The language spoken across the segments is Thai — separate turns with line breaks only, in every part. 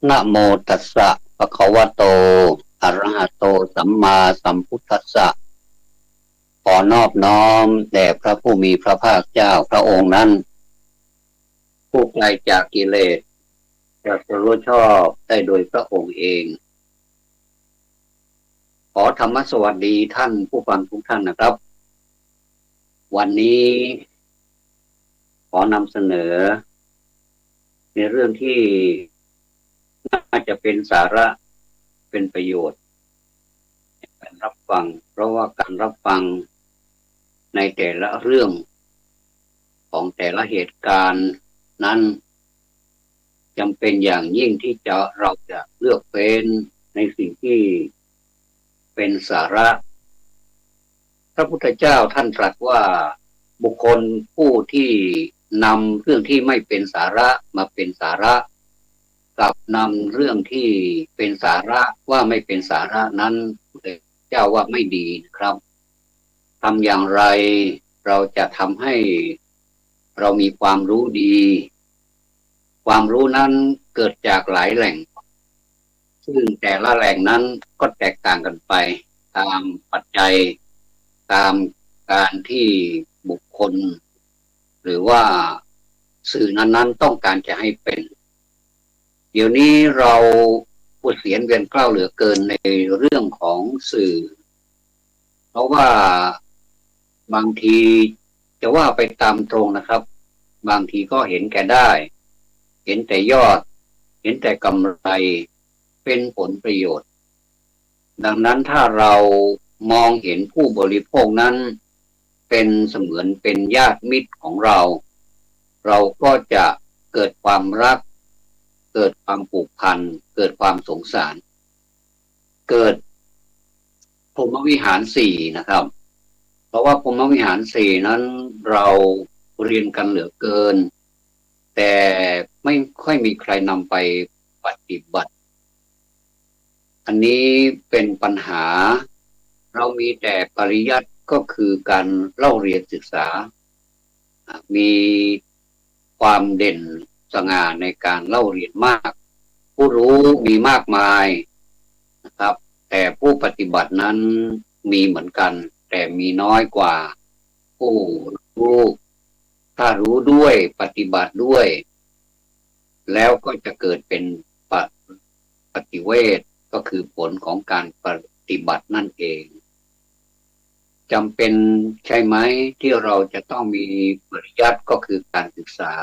นะโมตัสสะภะคะวะโตอะระหะโตสัมมาสัมพุทธัสสะขอนอบน้อมแด่พระผู้มีพระภาคเจ้าพระองค์นั้นผู้ไกลจากกิเลสจะรู้ชอบได้โดยพระองค์เองขอธรรมสวัสดีท่านผู้ฟังทุกท่านนะครับวันนี้ขอนำเสนอในเรื่องที่น่าจะเป็นสาระเป็นประโยชน์ในการรับฟังเพราะว่าการรับฟังในแต่ละเรื่องของแต่ละเหตุการณ์นั้นจำเป็นอย่างยิ่งที่เราจะเลือกเฟ้นในสิ่งที่เป็นสาระพระพุทธเจ้าท่านตรัสว่าบุคคลผู้ที่นำเรื่องที่ไม่เป็นสาระมาเป็นสาระกับนำเรื่องที่เป็นสาระว่าไม่เป็นสาระนั้นพระเจ้าว่าไม่ดีนะครับทำอย่างไรเราจะทำให้เรามีความรู้ดีความรู้นั้นเกิดจากหลายแหล่งซึ่งแต่ละแหล่งนั้นก็แตกต่างกันไปตามปัจจัยตามการที่บุคคลหรือว่าสื่อนั้นๆต้องการจะให้เป็นเดี๋ยวนี้เราพูดเสียงเวียนเกล้าเหลือเกินในเรื่องของสื่อเพราะว่าบางทีจะว่าไปตามตรงนะครับบางทีก็เห็นแก่ได้เห็นแต่ยอดเห็นแต่กำไรเป็นผลประโยชน์ดังนั้นถ้าเรามองเห็นผู้บริโภคนั้นเป็นเสมือนเป็นญาติมิตรของเราเราก็จะเกิดความรักเกิดความผูกพันเกิดความสงสารเกิดพรหมวิหารสี่นะครับเพราะว่าพรหมวิหารสี่นั้นเราเรียนกันเหลือเกินแต่ไม่ค่อยมีใครนำไปปฏิบัติอันนี้เป็นปัญหาเรามีแต่ปริยัติก็คือการเล่าเรียนศึกษามีความเด่นสง่าในการเล่าเรียนมากผู้รู้มีมากมายนะครับแต่ผู้ปฏิบัตินั้นมีเหมือนกันแต่มีน้อยกว่าผู้รู้ถ้ารู้ด้วยปฏิบัติด้วยแล้วก็จะเกิดเป็นปฏิเวทก็คือผลของการปฏิบัตินั่นเองจำเป็นใช่ไหมที่เราจะต้องมีปริยัติก็คือการศึกษา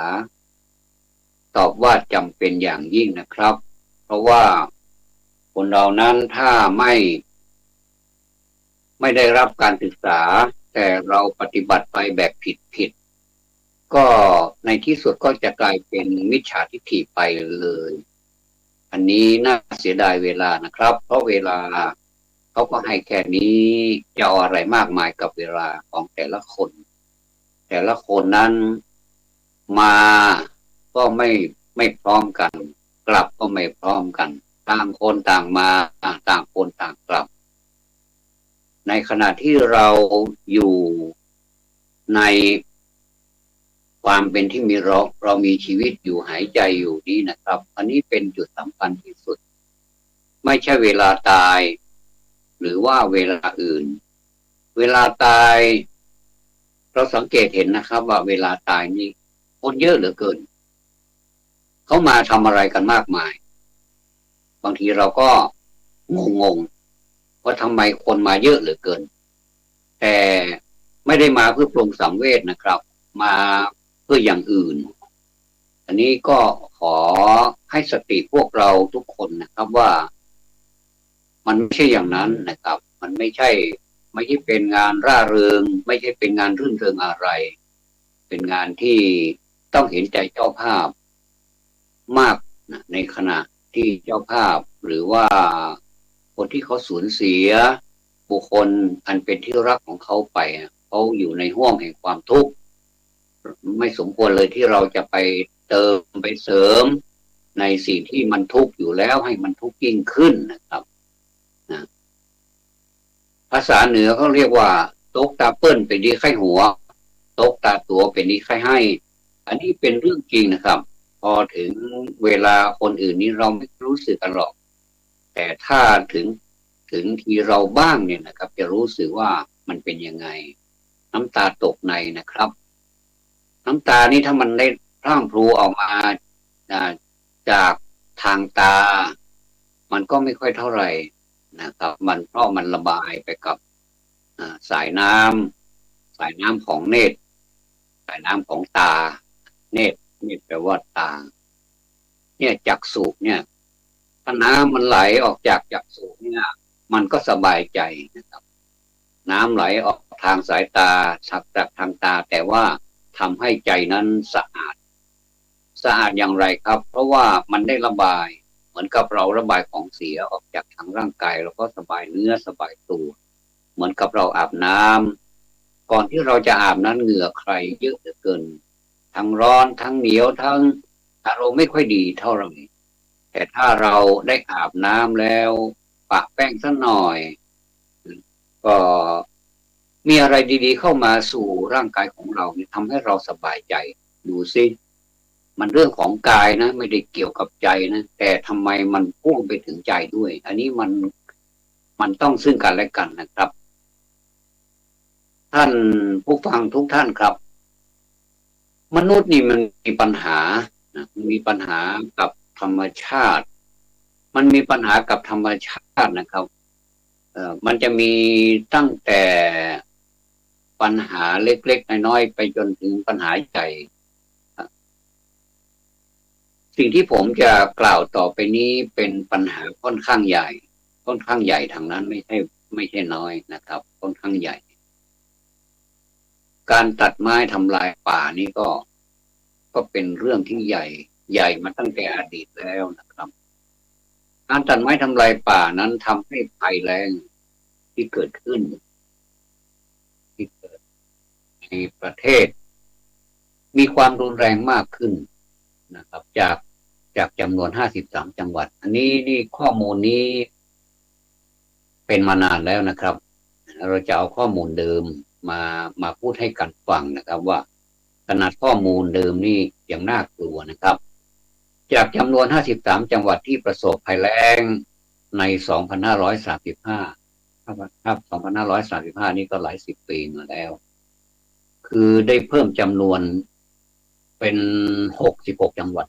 ตอบว่าจำเป็นอย่างยิ่งนะครับเพราะว่าคนเรานั้นถ้าไม่ได้รับการศึกษาแต่เราปฏิบัติไปแบบผิดก็ในที่สุดก็จะกลายเป็นมิจฉาทิฏฐิไปเลยอันนี้น่าเสียดายเวลานะครับเพราะเวลาเขาก็ให้แค่นี้จะเอาอะไรมากมายกับเวลาของแต่ละคนนั้นมาก็ไม่พร้อมกันกลับก็ไม่พร้อมกันต่างคนต่างมาต่างคนต่างกลับในขณะที่เราอยู่ในความเป็นที่เรามีชีวิตอยู่หายใจอยู่นี้นะครับอันนี้เป็นจุดสำคัญที่สุดไม่ใช่เวลาตายหรือว่าเวลาอื่นเวลาตายเราสังเกตเห็นนะครับว่าเวลาตายนี่คนเยอะเหลือเกินเขามาทำอะไรกันมากมายบางทีเราก็งงว่าทำไมคนมาเยอะเหลือเกินแต่ไม่ได้มาเพื่อปรงสังเวชนะครับมาเพื่ออย่างอื่นอันนี้ก็ขอให้สติพวกเราทุกคนนะครับว่ามันไม่ใช่อย่างนั้นนะครับมันไม่ใช่เป็นงานร่าเริงไม่ใช่เป็นงานรื่นเริงอะไรเป็นงานที่ต้องเห็นใจเจ้าภาพมากนะในขณะที่เจ้าภาพหรือว่าคนที่เขาสูญเสียบุคคลอันเป็นที่รักของเขาไปเขาอยู่ในห้วงแห่งความทุกข์ไม่สมควรเลยที่เราจะไปเติมไปเสริมในสิ่งที่มันทุกข์อยู่แล้วให้มันทุกข์ยิ่งขึ้นนะครับนะภาษาเหนือเขาเรียกว่าตกตาเปิ้ลเป็นดีไข้หัวตกตาตัวเป็นดีไข้ให้อันนี้เป็นเรื่องจริงนะครับพ อถึงเวลาคนอื่นนี้เราไม่รู้สึกกันหรอกแต่ถ้าถึงทีเราบ้างเนี่ยนะครับจะรู้สึกว่ามันเป็นยังไงน้ำตาตกในนะครับน้ำตานี่ถ้ามันได้พรั่งพรูออกมาจากทางตามันก็ไม่ค่อยเท่าไหร่นะครับมันเพราะมันระบายไปกับสายน้ำของเนตรสายน้ำของตาเนตรแปลว่าตาเนี่ยจักษุเนี่ยถ้าน้ำมันไหลออกจากจักษุเนี่ยมันก็สบายใจนะครับน้ำไหลออกทางสายตาจากทางตาแต่ว่าทำให้ใจนั้นสะอาดอย่างไรครับเพราะว่ามันได้ระบายเหมือนกับเราระบายของเสียออกจากทางร่างกายเราก็สบายเนื้อสบายตัวเหมือนกับเราอาบน้ำก่อนที่เราจะอาบนั้นเหงื่อใครเยอะเหลือเกินทั้งร้อนทั้งเหนียวทั้งอารมณ์ไม่ค่อยดีเท่าไหร่แต่ถ้าเราได้อาบน้ำแล้วปะแป้งสักหน่อยก็มีอะไรดีๆเข้ามาสู่ร่างกายของเราเนี่ยทำให้เราสบายใจดูซิมันเรื่องของกายนะไม่ได้เกี่ยวกับใจนะแต่ทำไมมันพ่วงไปถึงใจด้วยอันนี้มันต้องซึ่งกันและกันนะครับท่านผู้ฟังทุกท่านครับมนุษย์นี่มันมีปัญหามีปัญหากับธรรมชาติมันมีปัญหากับธรรมชาตินะครับมันจะมีตั้งแต่ปัญหาเล็กๆน้อยๆไปจนถึงปัญหาใหญ่สิ่งที่ผมจะกล่าวต่อไปนี้เป็นปัญหาค่อนข้างใหญ่ทางนั้นไม่ใช่น้อยนะครับค่อนข้างใหญ่การตัดไม้ทำลายป่านี่ก็เป็นเรื่องที่ใหญ่มาตั้งแต่อดีตแล้วนะครับการตัดไม้ทำลายป่านั้นทำให้ภัยแล้งที่เกิดขึ้นที่เกิดในประเทศมีความรุนแรงมากขึ้นนะครับจากจำนวน53จังหวัดอันนี้ข้อมูลนี้เป็นมานานแล้วนะครับเราจะเอาข้อมูลเดิมมาพูดให้กันฟังนะครับว่าขนาดข้อมูลเดิมนี่ยังน่ากลัวนะครับจากจำนวน53จังหวัดที่ประสบภัยแล้งใน2535ครับ2535นี่ก็หลายสิบปีมาแล้วคือได้เพิ่มจำนวนเป็น66จังหวัด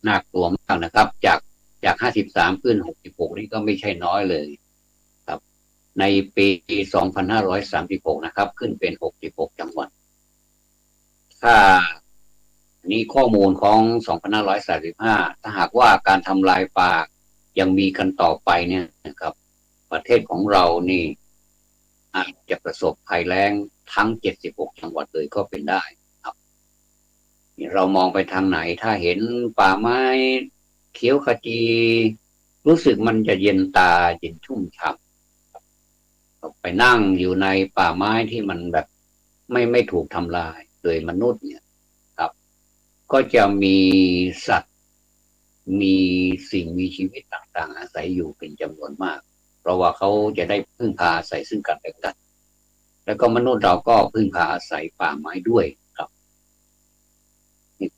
น่ากลัวมากนะครับจาก53ขึ้น66นี่ก็ไม่ใช่น้อยเลยครับในปี2536นะครับขึ้นเป็น66จังหวัดถ้านี้ข้อมูลของ2535ถ้าหากว่าการทำลายป่ายังมีกันต่อไปเนี่ยนะครับประเทศของเรานี่อาจจะประสบภัยแล้งทั้ง76จังหวัดเลยก็เป็นได้ครับเรามองไปทางไหนถ้าเห็นป่าไม้เขียวขจีรู้สึกมันจะเย็นตาเย็นชุ่มฉ่ำไปนั่งอยู่ในป่าไม้ที่มันแบบไม่ถูกทำลายโดยมนุษย์เนี่ยครับก็จะมีสัตว์มีสิ่งมีชีวิตต่างๆอาศัยอยู่เป็นจำนวนมากเพราะว่าเขาจะได้พึ่งพาอาศัยซึ่งกันและกันแล้วก็มนุษย์เราก็พึ่งพาอาศัยป่าไม้ด้วยครับ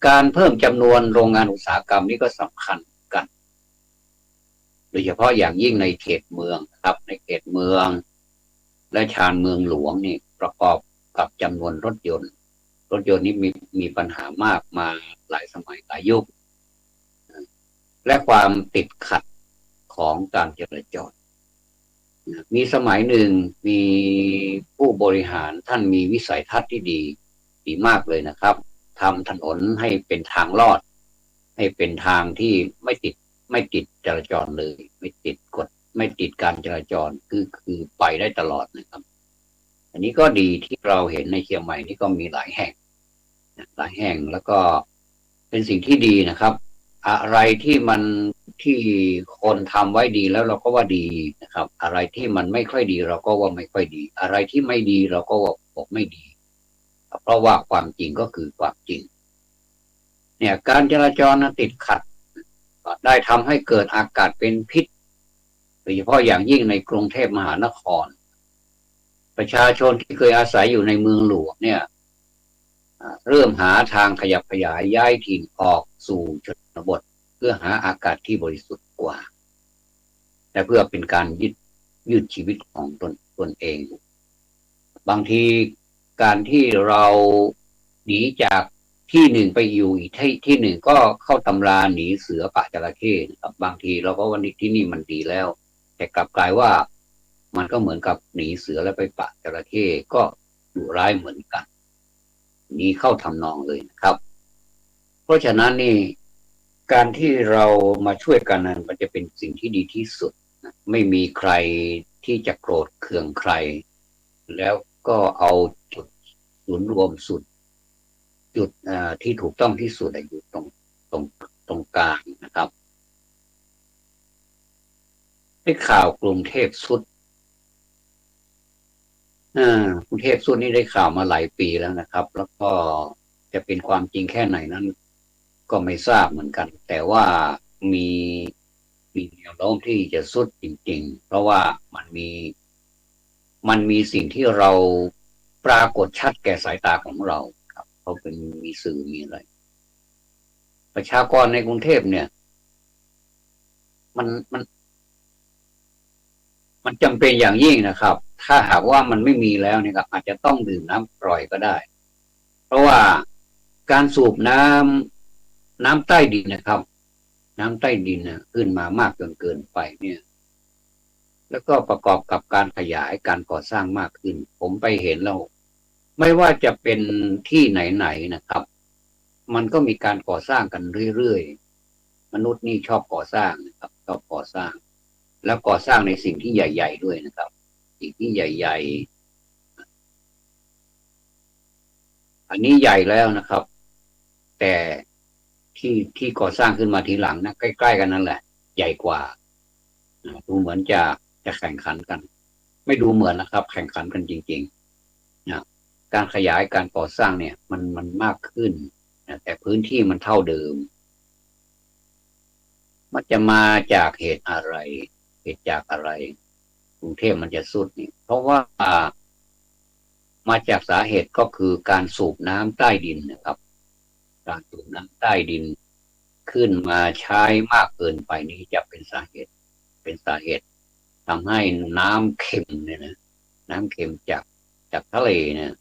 การเพิ่มจำนวนโรงงานอุตสาหกรรมนี่ก็สำคัญกันโดยเฉพาะอย่างยิ่งในเขตเมืองครับในเขตเมืองและชานเมืองหลวงนี่ประกอบกับจำนวนรถยนต์นี้มีปัญหามากมาหลายสมัยหลายยุคและความติดขัดของการจราจรมีสมัยหนึ่งมีผู้บริหารท่านมีวิสัยทัศน์ที่ดีมากเลยนะครับทำถนนให้เป็นทางลอดให้เป็นทางที่ไม่ติดจราจรเลยไม่ติดกฎไม่ติดการจราจรคือไปได้ตลอดนะครับอันนี้ก็ดีที่เราเห็นในเชียงใหม่นี่ก็มีหลายแห่งแล้วก็เป็นสิ่งที่ดีนะครับอะไรที่คนทำไว้ดีแล้วเราก็ว่าดีนะครับอะไรที่มันไม่ค่อยดีเราก็ว่าไม่ค่อยดีอะไรที่ไม่ดีเราก็ว่าบอกไม่ดีเพราะว่าความจริงก็คือความจริงเนี่ยการจราจรติดขัดได้ทำให้เกิดอากาศเป็นพิษโดยเฉพาะอย่างยิ่งในกรุงเทพมหานครประชาชนที่เคยอาศัยอยู่ในเมืองหลวงเนี่ย เริ่มหาทางขยับขยายย้ายถิ่นออกสู่ชนบทเพื่อหาอากาศที่บริสุทธิ์กว่าและเพื่อเป็นการยืดชีวิตของตนเองบางทีการที่เราหนีจากที่หนึ่งไปอยู่อีกที่หนึ่งก็เข้าตำราหนีเสือป่าจระเข้นะครับบางทีเราก็วันนี้ที่นี่มันดีแล้วแต่กลับกลายว่ามันก็เหมือนกับหนีเสือแล้วไปป่าจระเข้ก็ดุร้ายเหมือนกันนี้เข้าทำนองเลยนะครับเพราะฉะนั้นนี่การที่เรามาช่วยกันนั้นมันจะเป็นสิ่งที่ดีที่สุดไม่มีใครที่จะโกรธเคืองใครแล้วก็เอาจุดศูนย์รวมสุดจุดที่ถูกต้องที่สุดอยู่ตรงตรงกลางนะครับให้ข่าวกรุงเทพสุดกรุงเทพสุดนี่ได้ข่าวมาหลายปีแล้วนะครับแล้วก็จะเป็นความจริงแค่ไหนนั้นก็ไม่ทราบเหมือนกันแต่ว่ามีมีแนวโน้มที่จะสุดจริงๆเพราะว่ามันมีสิ่งที่เราปรากฏชัดแก่สายตาของเราครับเขาเป็นมีสื่อมีอะไรประชากรในกรุงเทพเนี่ยมันมันมันจำเป็นอย่างยิ่งนะครับถ้าหากว่ามันไม่มีแล้วเนี่ยครับอาจจะต้องดื่มน้ำกร่อยก็ได้เพราะว่าการสูบน้ำใต้ดินนะครับน้ำใต้ดินนะขึ้นมามากจนเกินไปเนี่ยแล้วก็ประกอบกับการขยายการก่อสร้างมากขึ้นผมไปเห็นแล้วไม่ว่าจะเป็นที่ไหนๆนะครับมันก็มีการก่อสร้างกันเรื่อยๆมนุษย์นี่ชอบก่อสร้างนะครับชอบก่อสร้างแล้วก่อสร้างในสิ่งที่ใหญ่ๆด้วยนะครับสิ่งที่ใหญ่ๆอันนี้ใหญ่แล้วนะครับแต่ที่ก่อสร้างขึ้นมาทีหลังนะใกล้ๆกันนั่นแหละใหญ่กว่าดูเหมือนจะแข่งขันกันไม่ดูเหมือนนะครับแข่งขันกันจริงๆนะการขยายการก่อสร้างเนี่ยมันมากขึ้นนะแต่พื้นที่มันเท่าเดิมมันจะมาจากเหตุอะไรเหตุจากอะไรกรุงเทพมันจะสุดนี่เพราะว่ามาจากสาเหตุก็คือการสูบน้ำใต้ดินนะครับการสูบน้ำใต้ดินขึ้นมาใช้มากเกินไปนี่จะเป็นสาเหตุทำให้น้ำเค็มเนี่ยนะน้ำเค็มจากทะเลเนี่ย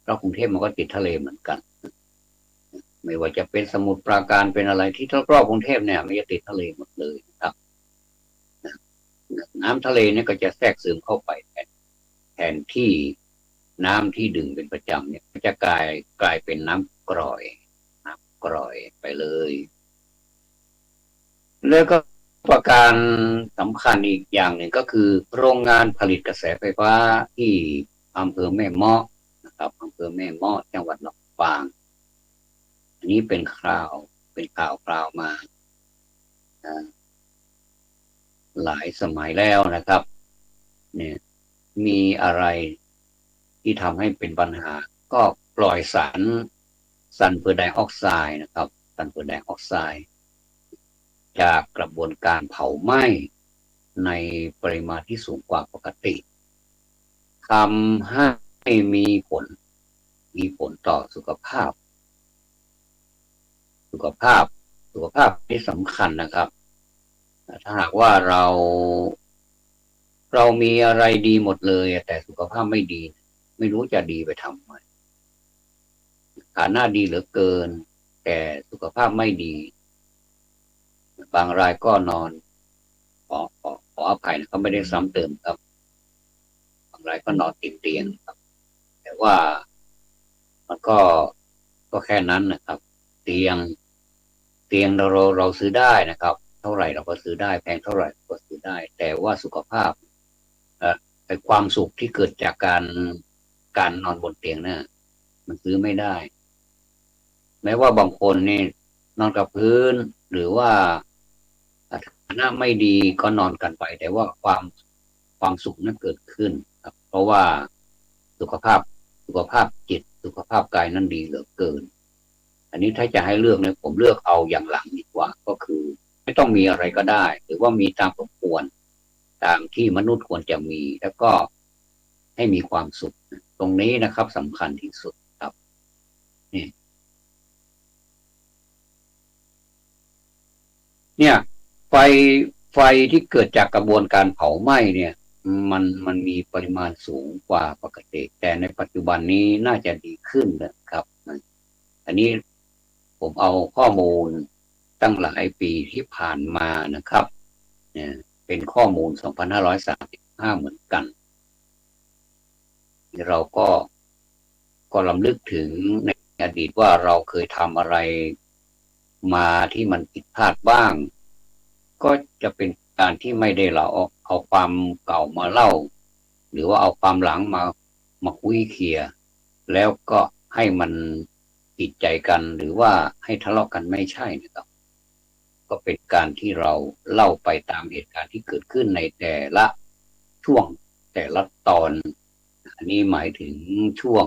เพราะกรุงเทพมันก็ติดทะเลเหมือนกันไม่ว่าจะเป็นสมุทรปราการเป็นอะไรที่รอบกรุงเทพเนี่ยมันจะติดทะเลหมดเลยครับน้ำทะเลเนี่ยก็จะแทรกซึมเข้าไปแทนที่น้ำที่ดื่มเป็นประจำเนี่ยจะกลายเป็นน้ำกร่อยไปเลยแล้วก็ประการสำคัญอีกอย่างหนึ่งก็คือโรงงานผลิตกระแสไฟฟ้าที่อำเภอแม่เมาะนะครับอำเภอแม่เมาะจังหวัดลำปางอันนี้เป็นข่าวมาหลายสมัยแล้วนะครับเนี่ยมีอะไรที่ทำให้เป็นปัญหาก็ปล่อยสารซัลเฟอร์ไดออกไซด์นะครับซัลเฟอร์ไดออกไซด์จากกระบวนการเผาไหม้ในปริมาณที่สูงกว่าปกติทำให้มีผลต่อสุขภาพสุขภาพสุขภาพที่สำคัญนะครับถ้าหากว่าเรามีอะไรดีหมดเลยแต่สุขภาพไม่ดีไม่รู้จะดีไปทำไมฐานะดีเหลือเกินแต่สุขภาพไม่ดีบางรายก็นอนขออภัยนะครับไม่ได้ซ้ำเติมครับบางรายก็นอนติดเตียงครับแต่ว่ามันก็แค่นั้นนะครับเตียงเตียงเราซื้อได้นะครับเท่าไหร่เราก็ซื้อได้แพงเท่าไหร่ก็ซื้อได้แต่ว่าสุขภาพแต่ความสุขที่เกิดจากการนอนบนเตียงเนี่ยมันซื้อไม่ได้แม้ว่าบางคนนี่นอนกับพื้นหรือว่าฐานะไม่ดีก็นอนกันไปแต่ว่าความสุขนั้นเกิดขึ้นครับเพราะว่าสุขภาพสุขภาพจิตสุขภาพกายนั้นดีเหลือเกินอันนี้ถ้าจะให้เลือกเนี่ยผมเลือกเอาอย่างหลังดีกว่าก็คือไม่ต้องมีอะไรก็ได้หรือว่ามีตามสมควรตามที่มนุษย์ควรจะมีแล้วก็ให้มีความสุขตรงนี้นะครับสำคัญที่สุดครับ นี่เนี่ยไฟไฟที่เกิดจากกระบวนการเผาไหม้เนี่ยมันมีปริมาณสูงกว่าปกติแต่ในปัจจุบันนี้น่าจะดีขึ้นนะครับอันนี้ผมเอาข้อมูลตั้งหลายปีที่ผ่านมานะครับเนี่ยเป็นข้อมูล2535เหมือนกันเราก็รำลึกถึงในอดีตว่าเราเคยทำอะไรมาที่มันผิดพลาดบ้างก็จะเป็นการที่ไม่ได้เราเอาความเก่ามาเล่าหรือว่าเอาความหลังมาคุยเคลียร์แล้วก็ให้มันผิดใจกันหรือว่าให้ทะเลาะกันไม่ใช่นะครับก็เป็นการที่เราเล่าไปตามเหตุการณ์ที่เกิดขึ้นในแต่ละช่วงแต่ละตอนอันนี้หมายถึงช่วง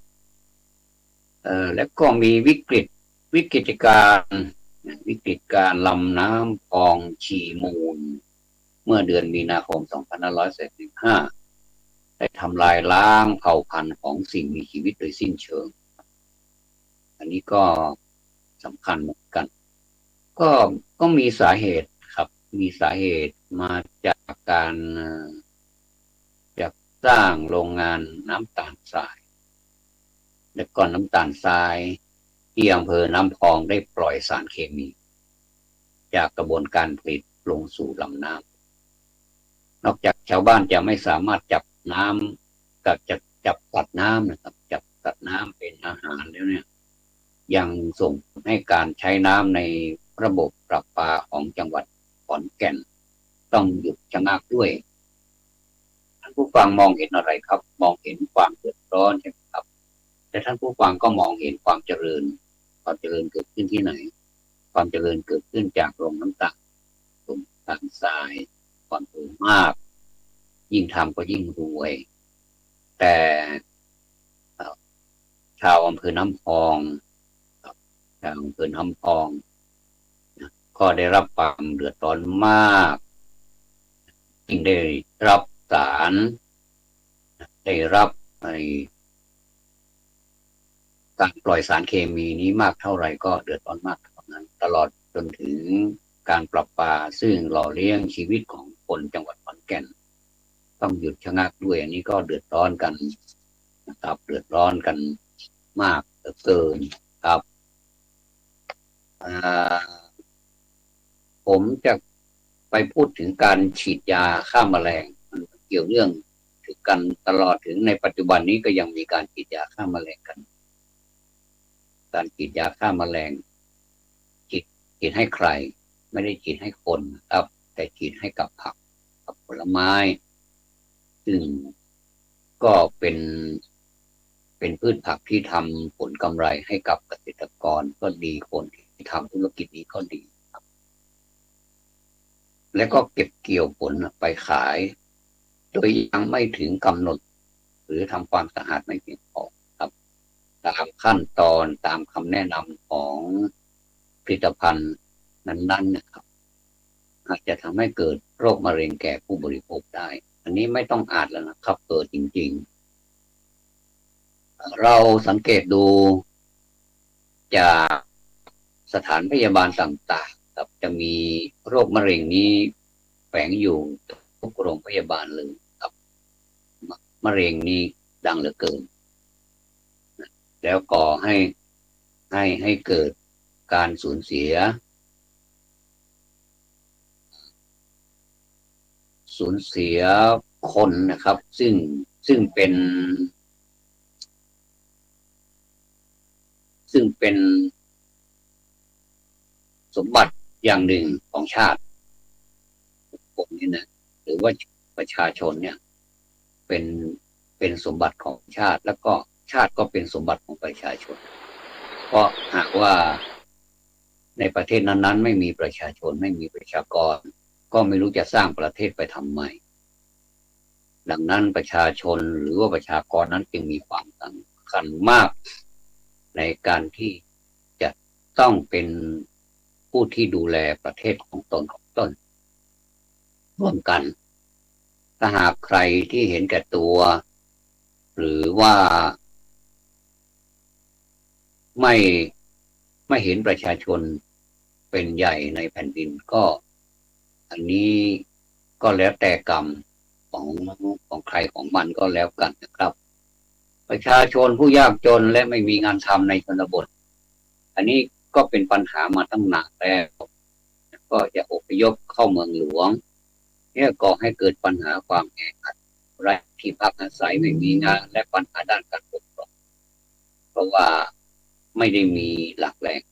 2535แล้วก็มีวิกฤตการลำน้ำคลองชีมูลเมื่อเดือนมีนาคม2545ได้ทำลายล้างเผ่าพันธุ์ของสิ่งมีชีวิตโดยสิ้นเชิงอันนี้ก็สำคัญเหมือนกันก็ก็มีสาเหตุครับมีสาเหตุมาจากการจะสร้างโรงงานน้ำตาลทรายและก่อนน้ำตาลทรายที่อำเภอน้ำพองได้ปล่อยสารเคมีจากกระบวนการผลิตลงสู่ลำน้ำนอกจากชาวบ้านจะไม่สามารถจับน้ำกับจับสัตว์น้ำนะครับจับสัตว์น้ำเป็นอาหารแล้วเนี่ยยังส่งให้การใช้น้ำในระบบประปาของจังหวัดขอนแก่นต้องหยุดชะงักด้วยท่านผู้ฟังมองเห็นอะไรครับมองเห็นความเดือดร้อนใช่ไหมครับแต่ท่านผู้ฟังก็มองเห็นความเจริญเกิดขึ้นที่ไหนความเจริญเกิดขึ้นจากโรงน้ำตาลทรายความสูงมากยิ่งทำก็ยิ่งรวยแต่ชาวอำเภอน้ำพองชาวอำเภอน้ำพองก็ได้รับความเดือดร้อนมากยิ่งได้รับสารได้รับการปล่อยสารเคมีนี้มากเท่าไหร่ก็เดือดร้อนมากเท่านั้นตลอดจนถึงการประปาซึ่งหล่อเลี้ยงชีวิตของคนจังหวัดขอนแก่นต้องหยุดชะงักด้วยอันนี้ก็เดือดร้อนกันนะครับเดือดร้อนกันมากเกินครับผมจะไปพูดถึงการฉีดยาฆ่าแมลงมันเกี่ยวเรื่องถึงกันตลอดถึงในปัจจุบันนี้ก็ยังมีการฉีดยาฆ่าแมลงกันการฉีดยาฆ่าแมลงฉีดให้ใครไม่ได้ฉีดให้คนครับแต่ฉีดให้กับผักกับผลไม้ซึ่งก็เป็นพืชผักที่ทำผลกำไรให้กับเกษตรกรก็ดีคนที่ทำธุรกิจนี้ก็ดีครับและก็เก็บเกี่ยวผลไปขายโดยยังไม่ถึงกำหนดหรือทำความสะอาดไม่เพียงพอครับตามขั้นตอนตามคำแนะนำของผลิตภัณฑ์นั้นๆนะครับอาจจะทำให้เกิดโรคมะเร็งแก่ผู้บริโภคได้อันนี้ไม่ต้องอ่านแล้วนะครับเกิดจริงๆเราสังเกตดูจากสถานพยาบาลต่างๆครับจะมีโรคมะเร็งนี้แฝงอยู่ทุกโรงพยาบาลเลยครับมะเร็งนี้ดังเหลือเกินแล้วก่อให้เกิดการสูญเสียคนนะครับซึ่งเป็นสมบัติอย่างหนึ่งของชาติผมนี่นะหรือว่าประชาชนเนี่ยเป็นเป็นสมบัติของชาติแล้วก็ชาติก็เป็นสมบัติของประชาชนเพราะหากว่าในประเทศนั้นๆไม่มีประชาชนไม่มีประชากรก็ไม่รู้จะสร้างประเทศไปทำไมดังนั้นประชาชนหรือว่าประชากรนั้นจึงมีความสำคัญมากในการที่จะต้องเป็นผู้ที่ดูแลประเทศของตนร่วมกันถ้าหากใครที่เห็นแก่ตัวหรือว่า ไม่ไม่เห็นประชาชนเป็นใหญ่ในแผ่นดินก็อันนี้ก็แล้วแต่กรรมของของใครของมันก็แล้วกันนะครับประชาชนผู้ยากจนและไม่มีงานทำในชนบทอันนี้ก็เป็นปัญหามาตั้งนานแล้วก็จะอพยพเข้าเมืองหลวงเนี่ยก่อให้เกิดปัญหาความแออัดไร้ที่พักอาศัยไม่มีงานและปัญหาด้านการปกครองเพราะว่าไม่ได้มีหลักแหล่ง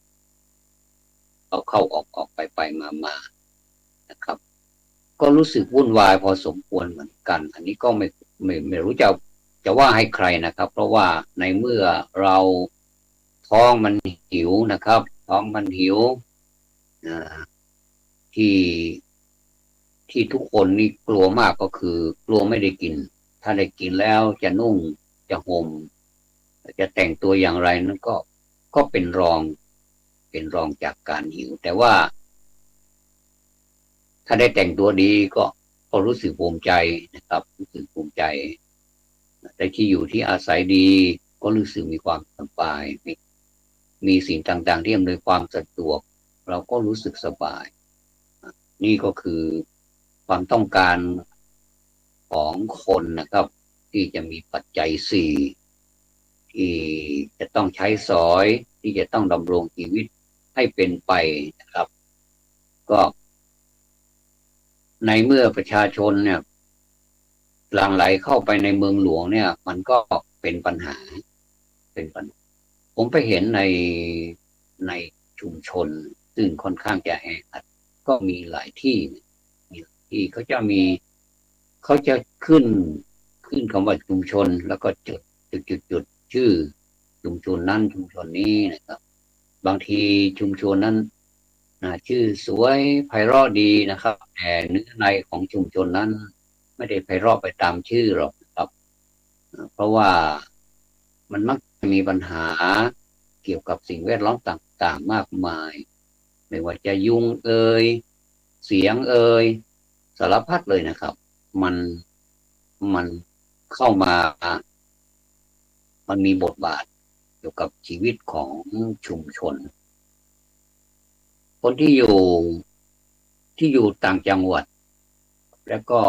เข้าออกไปมานะครับก็รู้สึกวุ่นวายพอสมควรเหมือนกันอันนี้ก็ไม่รู้จะว่าให้ใครนะครับเพราะว่าในเมื่อเราท้องมันหิวนะครับท้องมันหิวที่ที่ทุกคนนี่กลัวมากก็คือกลัวไม่ได้กินถ้าได้กินแล้วจะนุ่งจะห่มจะแต่งตัวอย่างไรนั้นก็เป็นรองจากการหิวแต่ว่าถ้าได้แต่งตัวดีก็รู้สึกภูมิใจนะครับรู้สึกภูมิใจแต่ที่อยู่ที่อาศัยดีก็รู้สึกมีความสบายมีสิ่งต่างๆที่อำนวยความสะดวกเราก็รู้สึกสบายนี่ก็คือความต้องการของคนนะครับที่จะมีปัจจัยสี่ที่จะต้องใช้สอยที่จะต้องดำรงชีวิตให้เป็นไปนะครับก็ในเมื่อประชาชนเนี่ยหลั่งไหลเข้าไปในเมืองหลวงเนี่ยมันก็เป็นปัญหาผมไปเห็นในชุมชนซึ่งค่อนข้างจะแออัดก็มีหลายที่เขาจะขึ้นคำว่าชุมชนแล้วก็จุดชื่อชุมชนนั้นชุมชนนี้นะครับบางทีชุมชนนั้นชื่อสวยไพเราะดีนะครับแต่เนื้อในของชุมชนนั้นไม่ได้ไพเราะไปตามชื่อหรอกนะครับเพราะว่ามันมักจะมีปัญหาเกี่ยวกับสิ่งแวดล้อมต่างๆมากมายไม่ว่าจะยุงเอ่ยเสียงเอ่ยสารพัดเลยนะครับมันมันเข้ามามันมีบทบาทเกี่ยวกับชีวิตของชุมชนคนที่อยู่ต่างจังหวัดแล้วก็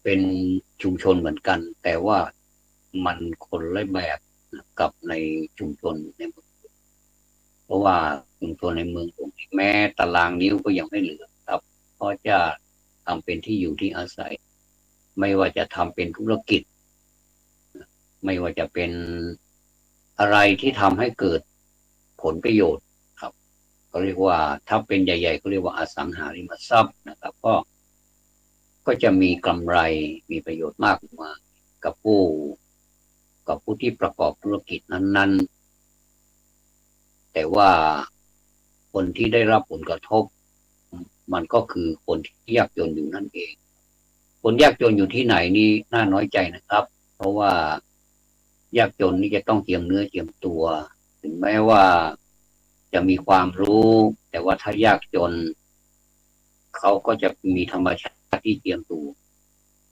เป็นชุมชนเหมือนกันแต่ว่ามันคนละแบบกับในชุมชนในเมืองเพราะว่าชุมชนในเมืองผมแม้ตารางนิ้วก็ยังไม่เหลือครับเพราะจะทำเป็นที่อยู่ที่อาศัยไม่ว่าจะทำเป็นธุรกิจไม่ว่าจะเป็นอะไรที่ทำให้เกิดผลประโยชน์ครับก็เรียกว่าถ้าเป็นใหญ่ๆก็เรียกว่าอสังหาริมทรัพย์นะครับก็จะมีกำไรมีประโยชน์มากมายกับผู้ที่ประกอบธุรกิจนั้นๆแต่ว่าคนที่ได้รับผลกระทบมันก็คือคนที่ยากจนอยู่นั่นเองคนยากจนอยู่ที่ไหนนี่น่าน้อยใจนะครับเพราะว่ายากจนนี่จะต้องเจียมเนื้อเจียมตัวถึงแม้ว่าจะมีความรู้แต่ว่าถ้ายากจนเขาก็จะมีธรรมชาติที่เจียมตัว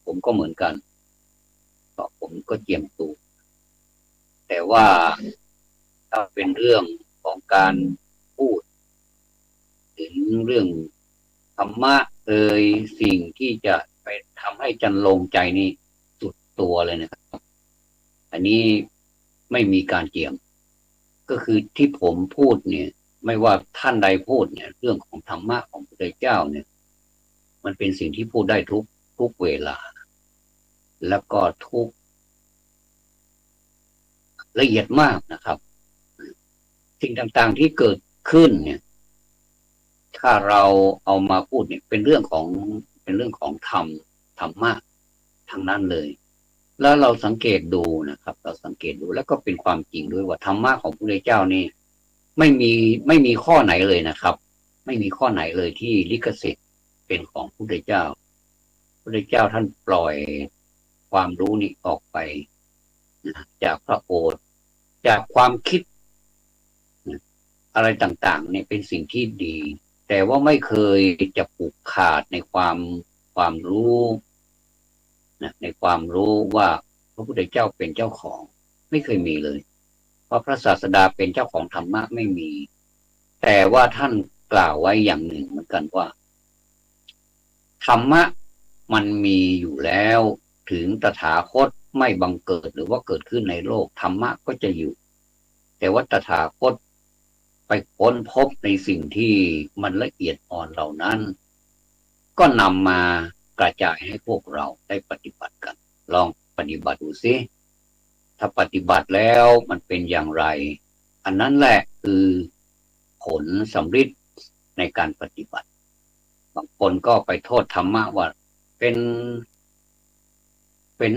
ผมก็เหมือนกันผมก็เจียมตัวแต่ว่าถ้าเป็นเรื่องของการพูดถึงเรื่องธรรมะสิ่งที่จะไปทำให้จันลงใจนี่สุดตัวเลยนะครับอันนี้ไม่มีการเจียมก็คือที่ผมพูดเนี่ยไม่ว่าท่านใดพูดเนี่ยเรื่องของธรรมะของพระเจ้าเนี่ยมันเป็นสิ่งที่พูดได้ทุกเวลาแล้วก็ทุกละเอียดมากนะครับสิ่งต่างๆที่เกิดขึ้นเนี่ยถ้าเราเอามาพูดเนี่ยเป็นเรื่องของธรรมะทางนั้นเลยแล้วเราสังเกตดูนะครับเราสังเกตดูแล้วก็เป็นความจริงด้วยว่าธรรมะของพระเจ้านี่ไม่มีข้อไหนเลยนะครับไม่มีข้อไหนเลยที่ลิขสิทธิ์เป็นของพระเจ้าพระเจ้าท่านปล่อยความรู้นี้ออกไปจากพระโอษฐ์จากความคิดอะไรต่างๆเนี่ยเป็นสิ่งที่ดีแต่ว่าไม่เคยจะผูกขาดในความรู้นะในความรู้ว่าพระพุทธเจ้าเป็นเจ้าของไม่เคยมีเลย ว่าพระศาสดาเป็นเจ้าของธรรมะไม่มีแต่ว่าท่านกล่าวไว้อย่างหนึ่งเหมือนกันว่าธรรมะมันมีอยู่แล้วถึงตถาคตไม่บังเกิดหรือว่าเกิดขึ้นในโลกธรรมะก็จะอยู่แต่ว่าตถาคตไปค้นพบในสิ่งที่มันละเอียดอ่อนเหล่านั้นก็นำมากระจายให้พวกเราได้ปฏิบัติกันลองปฏิบัติดูสิถ้าปฏิบัติแล้วมันเป็นอย่างไรอันนั้นแหละคือผลสำฤทธิ์ในการปฏิบัติบางคนก็ไปโทษธรรมะว่าเป็น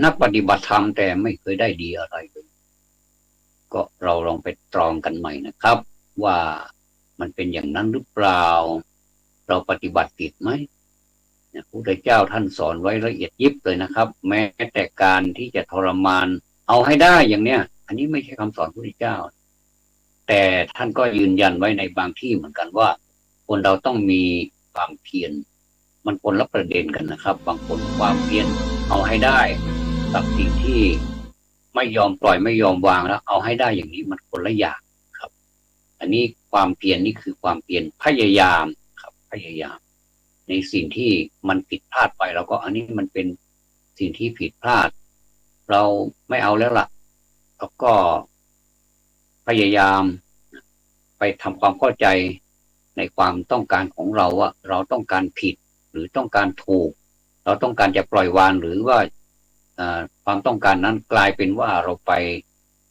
นักปฏิบัติธรรมแต่ไม่เคยได้ดีอะไรเลยก็เราลองไปตรองกันใหม่นะครับว่ามันเป็นอย่างนั้นหรือเปล่าเราปฏิบัติผิดไหมพระพุทธเจ้าท่านสอนไว้ละเอียดยิบเลยนะครับแม้แต่การที่จะทรมานเอาให้ได้อย่างเนี้ยอันนี้ไม่ใช่คำสอนพระพุทธเจ้าแต่ท่านก็ยืนยันไว้ในบางที่เหมือนกันว่าคนเราต้องมีความเพียรมันคนละประเด็นกันนะครับบางคนความเพียรเอาให้ได้กับสิ่งที่ไม่ยอมปล่อยไม่ยอมวางแล้วเอาให้ได้อย่างนี้มันคนละอย่างครับอันนี้ความเพียรนี่คือความเพียรพยายามครับพยายามในสิ่งที่มันผิดพลาดไปแล้วก็อันนี้มันเป็นสิ่งที่ผิดพลาดเราไม่เอาแล้วล่ะแล้วก็พยายามไปทำความเข้าใจในความต้องการของเราว่าเราต้องการผิดหรือต้องการถูกเราต้องการจะปล่อยวางหรือว่าความต้องการนั้นกลายเป็นว่าเราไป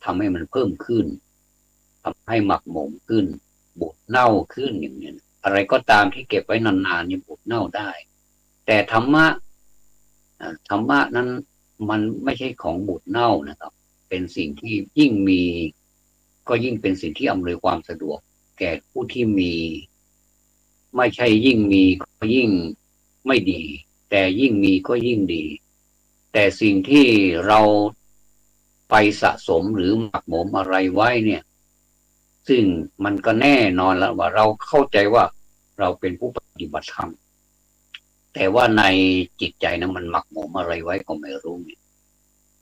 ทำให้มันเพิ่มขึ้นทำให้หมักหมมขึ้นบูดเน่าขึ้นอย่างนี้อะไรก็ตามที่เก็บไว้นานๆนี่บูดเน่าได้แต่ธรรมะนั้นมันไม่ใช่ของบูดเน่านะครับเป็นสิ่งที่ยิ่งมีก็ยิ่งเป็นสิ่งที่อำนวยความสะดวกแก่ผู้ที่มีไม่ใช่ยิ่งมีก็ยิ่งไม่ดีแต่ยิ่งมีก็ยิ่งดีแต่สิ่งที่เราไปสะสมหรือหมักหมมอะไรไว้เนี่ยซึ่งมันก็แน่นอนแล้วว่าเราเข้าใจว่าเราเป็นผู้ปฏิบัติธรรมแต่ว่าในจิตใจนะมันหมักหมมอะไรไว้ก็ไม่รู้เนี่ย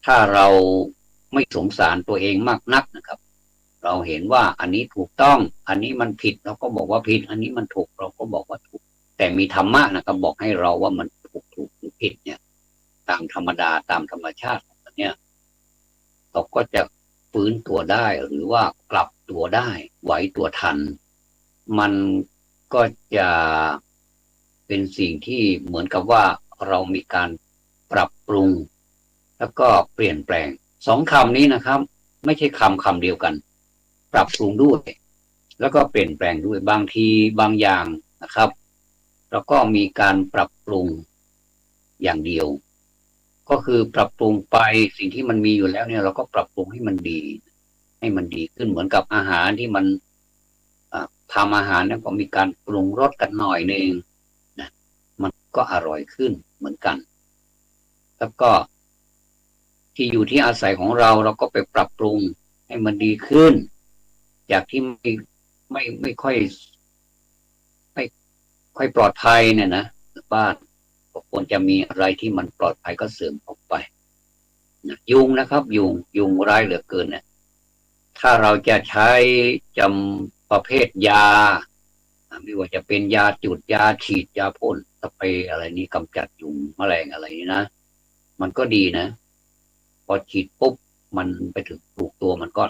ถ้าเราไม่สงสารตัวเองมากนักนะครับเราเห็นว่าอันนี้ถูกต้องอันนี้มันผิดเราก็บอกว่าผิดอันนี้มันถูกเราก็บอกว่าถูกแต่มีธรรมะนะครับบอกให้เราว่ามันถูกหรือผิดเนี่ยตามธรรมดาตามธรรมชาติของมันเนี่ยเราก็จะฟื้นตัวได้หรือว่ากลับตัวได้ไหวตัวทันมันก็จะเป็นสิ่งที่เหมือนกับว่าเรามีการปรับปรุงแล้วก็เปลี่ยนแปลงสองคำนี้นะครับไม่ใช่คำเดียวกันปรับปรุงด้วยแล้วก็เปลี่ยนแปลงด้วยบางทีบางอย่างนะครับแล้วก็มีการปรับปรุงอย่างเดียวก็คือปรับปรุงไปสิ่งที่มันมีอยู่แล้วเนี่ยเราก็ปรับปรุงให้มันดีขึ้นเหมือนกับอาหารที่มันทำอาหารเนี่ยก็มีการปรุงรสกันหน่อยนึงนะมันก็อร่อยขึ้นเหมือนกันแล้วก็ที่อยู่ที่อาศัยของเราเราก็ไปปรับปรุงให้มันดีขึ้นจากที่ไม่ค่อยปลอดภัยเนี่ยนะบ้านก็ควรจะมีอะไรที่มันปลอดภัยก็เสริมออกไปยุงนะครับยุงร้ายเหลือเกินเนี่ยถ้าเราจะใช้จำประเภทยาไม่ว่าจะเป็นยาจุดยาฉีดยาพ่นสเปรย์อะไรนี้กำจัดยุงแมลงอะไรนี้นะมันก็ดีนะพอฉีดปุ๊บมันไปถึงถูกตัวมันก็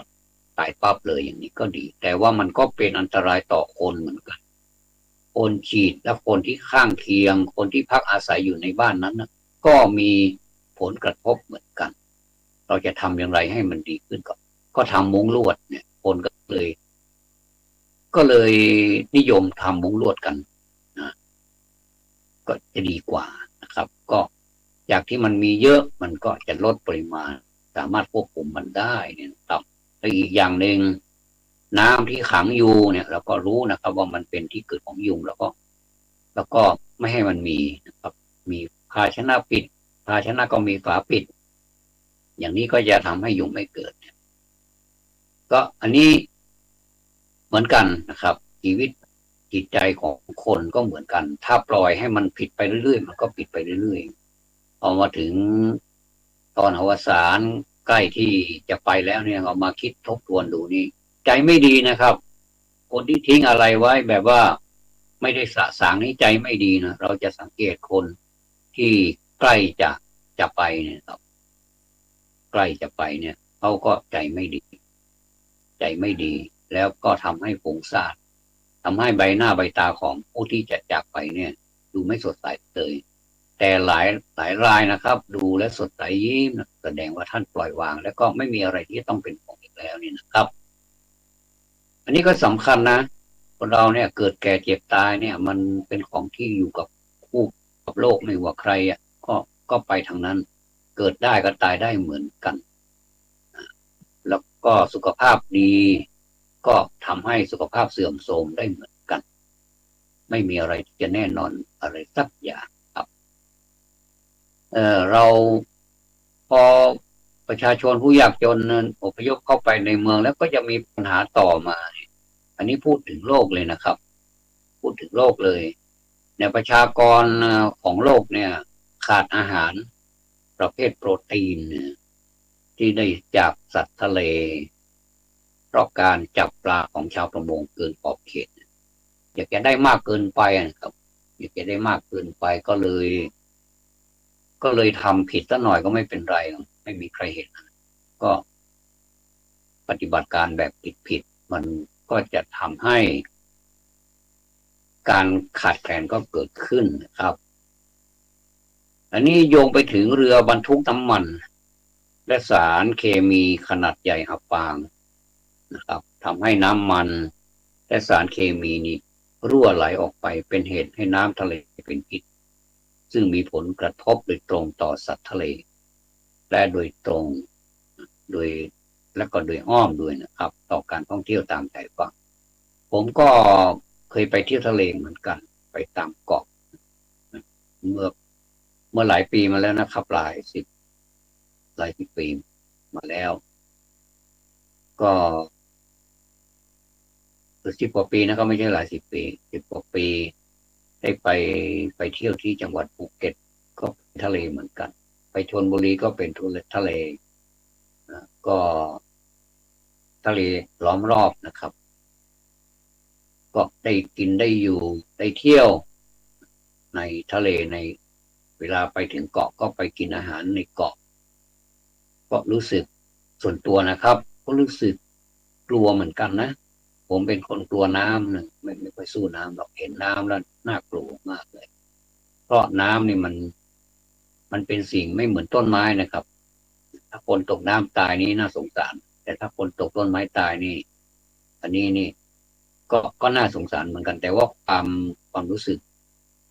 ตายปั๊บเลยอย่างนี้ก็ดีแต่ว่ามันก็เป็นอันตรายต่อคนเหมือนกันคนฉีดและคนที่ข้างเคียงคนที่พักอาศัยอยู่ในบ้านนั้นนะก็มีผลกระทบเหมือนกันเราจะทำอย่างไรให้มันดีขึ้นก็ทำมุ้งลวดเนี่ยคนก็เลยนิยมทำมุ้งลวดกันนะก็จะดีกว่านะครับก็จากที่มันมีเยอะมันก็จะลดปริมาณสามารถควบคุมมันได้เนี่ยครับและอีกอย่างหนึ่งน้ำที่ขังอยู่เนี่ยเราก็รู้นะครับว่ามันเป็นที่เกิดของยุงแล้วก็ไม่ให้มันมีนะครับมีภาชนะปิดภาชนะก็มีฝาปิดอย่างนี้ก็จะทำให้ยุงไม่เกิดก็อันนี้เหมือนกันนะครับชีวิตจิตใจของคนก็เหมือนกันถ้าปล่อยให้มันผิดไปเรื่อยๆมันก็ผิดไปเรื่อยๆพอมาถึงตอนอวสาน ล้ที่จะไปแล้วเนี่ยเอามาคิดทบทวนดูนี่ใจไม่ดีนะครับคนที่ทิ้งอะไรไว้แบบว่าไม่ได้สะสางนี้ใจไม่ดีนะเราจะสังเกตคนที่ใกล้จะไปเนี่ยครับใกล้จะไปเนี่ยเขาก็ใจไม่ดีใจไม่ดีแล้วก็ทำให้ฟุ้งซ่านทำให้ใบหน้าใบตาของผู้ที่จะจากไปเนี่ยดูไม่สดใสเลยแต่หลายรายนะครับดูและสดใสยิ้มแสดงว่าท่านปล่อยวางแล้วก็ไม่มีอะไรที่ต้องเป็นห่วงอีกแล้วนี่นะครับอันนี้ก็สำคัญนะคนเราเนี่ยเกิดแก่เจ็บตายเนี่ยมันเป็นของที่อยู่กับคู่กับโลกไม่ว่าใครอ่ะก็ไปทางนั้นเกิดได้ก็ตายได้เหมือนกันแล้วก็สุขภาพดีก็ทำให้สุขภาพเสื่อมโทรมได้เหมือนกันไม่มีอะไรที่จะแน่นอนอะไรสักอย่างครับเราพอประชาชนผู้ยากจนอพยพเข้าไปในเมืองแล้วก็จะมีปัญหาต่อมาอันนี้พูดถึงโลกเลยนะครับพูดถึงโลกเลยในประชากรของโลกเนี่ยขาดอาหารประเภทโปรตีนที่ได้จากสัตว์ทะเลเพราะการจับปลาของชาวประมงเกินขอบเขตอยากจะได้มากเกินไปนะครับอยากจะได้มากเกินไปก็เลยทำผิดซะหน่อยก็ไม่เป็นไรไม่มีใครเห็นก็ปฏิบัติการแบบผิดมันก็จะทำให้การขาดแคลนก็เกิดขึ้นนะครับอันนี้โยงไปถึงเรือบรรทุกน้ำมันและสารเคมีขนาดใหญ่อับปางนะครับทำให้น้ำมันและสารเคมีนี้รั่วไหลออกไปเป็นเหตุให้น้ำทะเลเป็นพิษซึ่งมีผลกระทบโดยตรงต่อสัตว์ทะเลและโดยตรงโดยและก็โดยอ้อมด้วยนะครับต่อการท่องเที่ยวตามชายฝั่งผมก็เคยไปเที่ยวทะเลเหมือนกันไปตามเกาะเมื่อหลายปีมาแล้วนะครับหลายสิบปีมาแล้วก็10 กว่าปีนะครับไม่ใช่หลายสิบปี10 กว่าปีได้ไปเที่ยวที่จังหวัดภูเก็ตก็ทะเลเหมือนกันไปชลบุรีก็เป็นทะเลก็ทะเลล้อมรอบนะครับก็ได้กินได้อยู่ได้เที่ยวในทะเลในเวลาไปถึงเกาะก็ไปกินอาหารในเกาะก็รู้สึกส่วนตัวนะครับก็รู้สึกกลัวเหมือนกันนะผมเป็นคนกลัวน้ำนะไม่ค่อยสู้น้ำหรอกเห็นน้ำแล้วน่ากลัวมากเลยเพราะน้ำนี่มันเป็นสิ่งไม่เหมือนต้นไม้นะครับถ้าคนตกน้ำตายนี่น่าสงสารแต่ถ้าคนตกต้นไม้ตายนี่อันนี้นี่ก็น่าสงสารเหมือนกันแต่ว่าความรู้สึก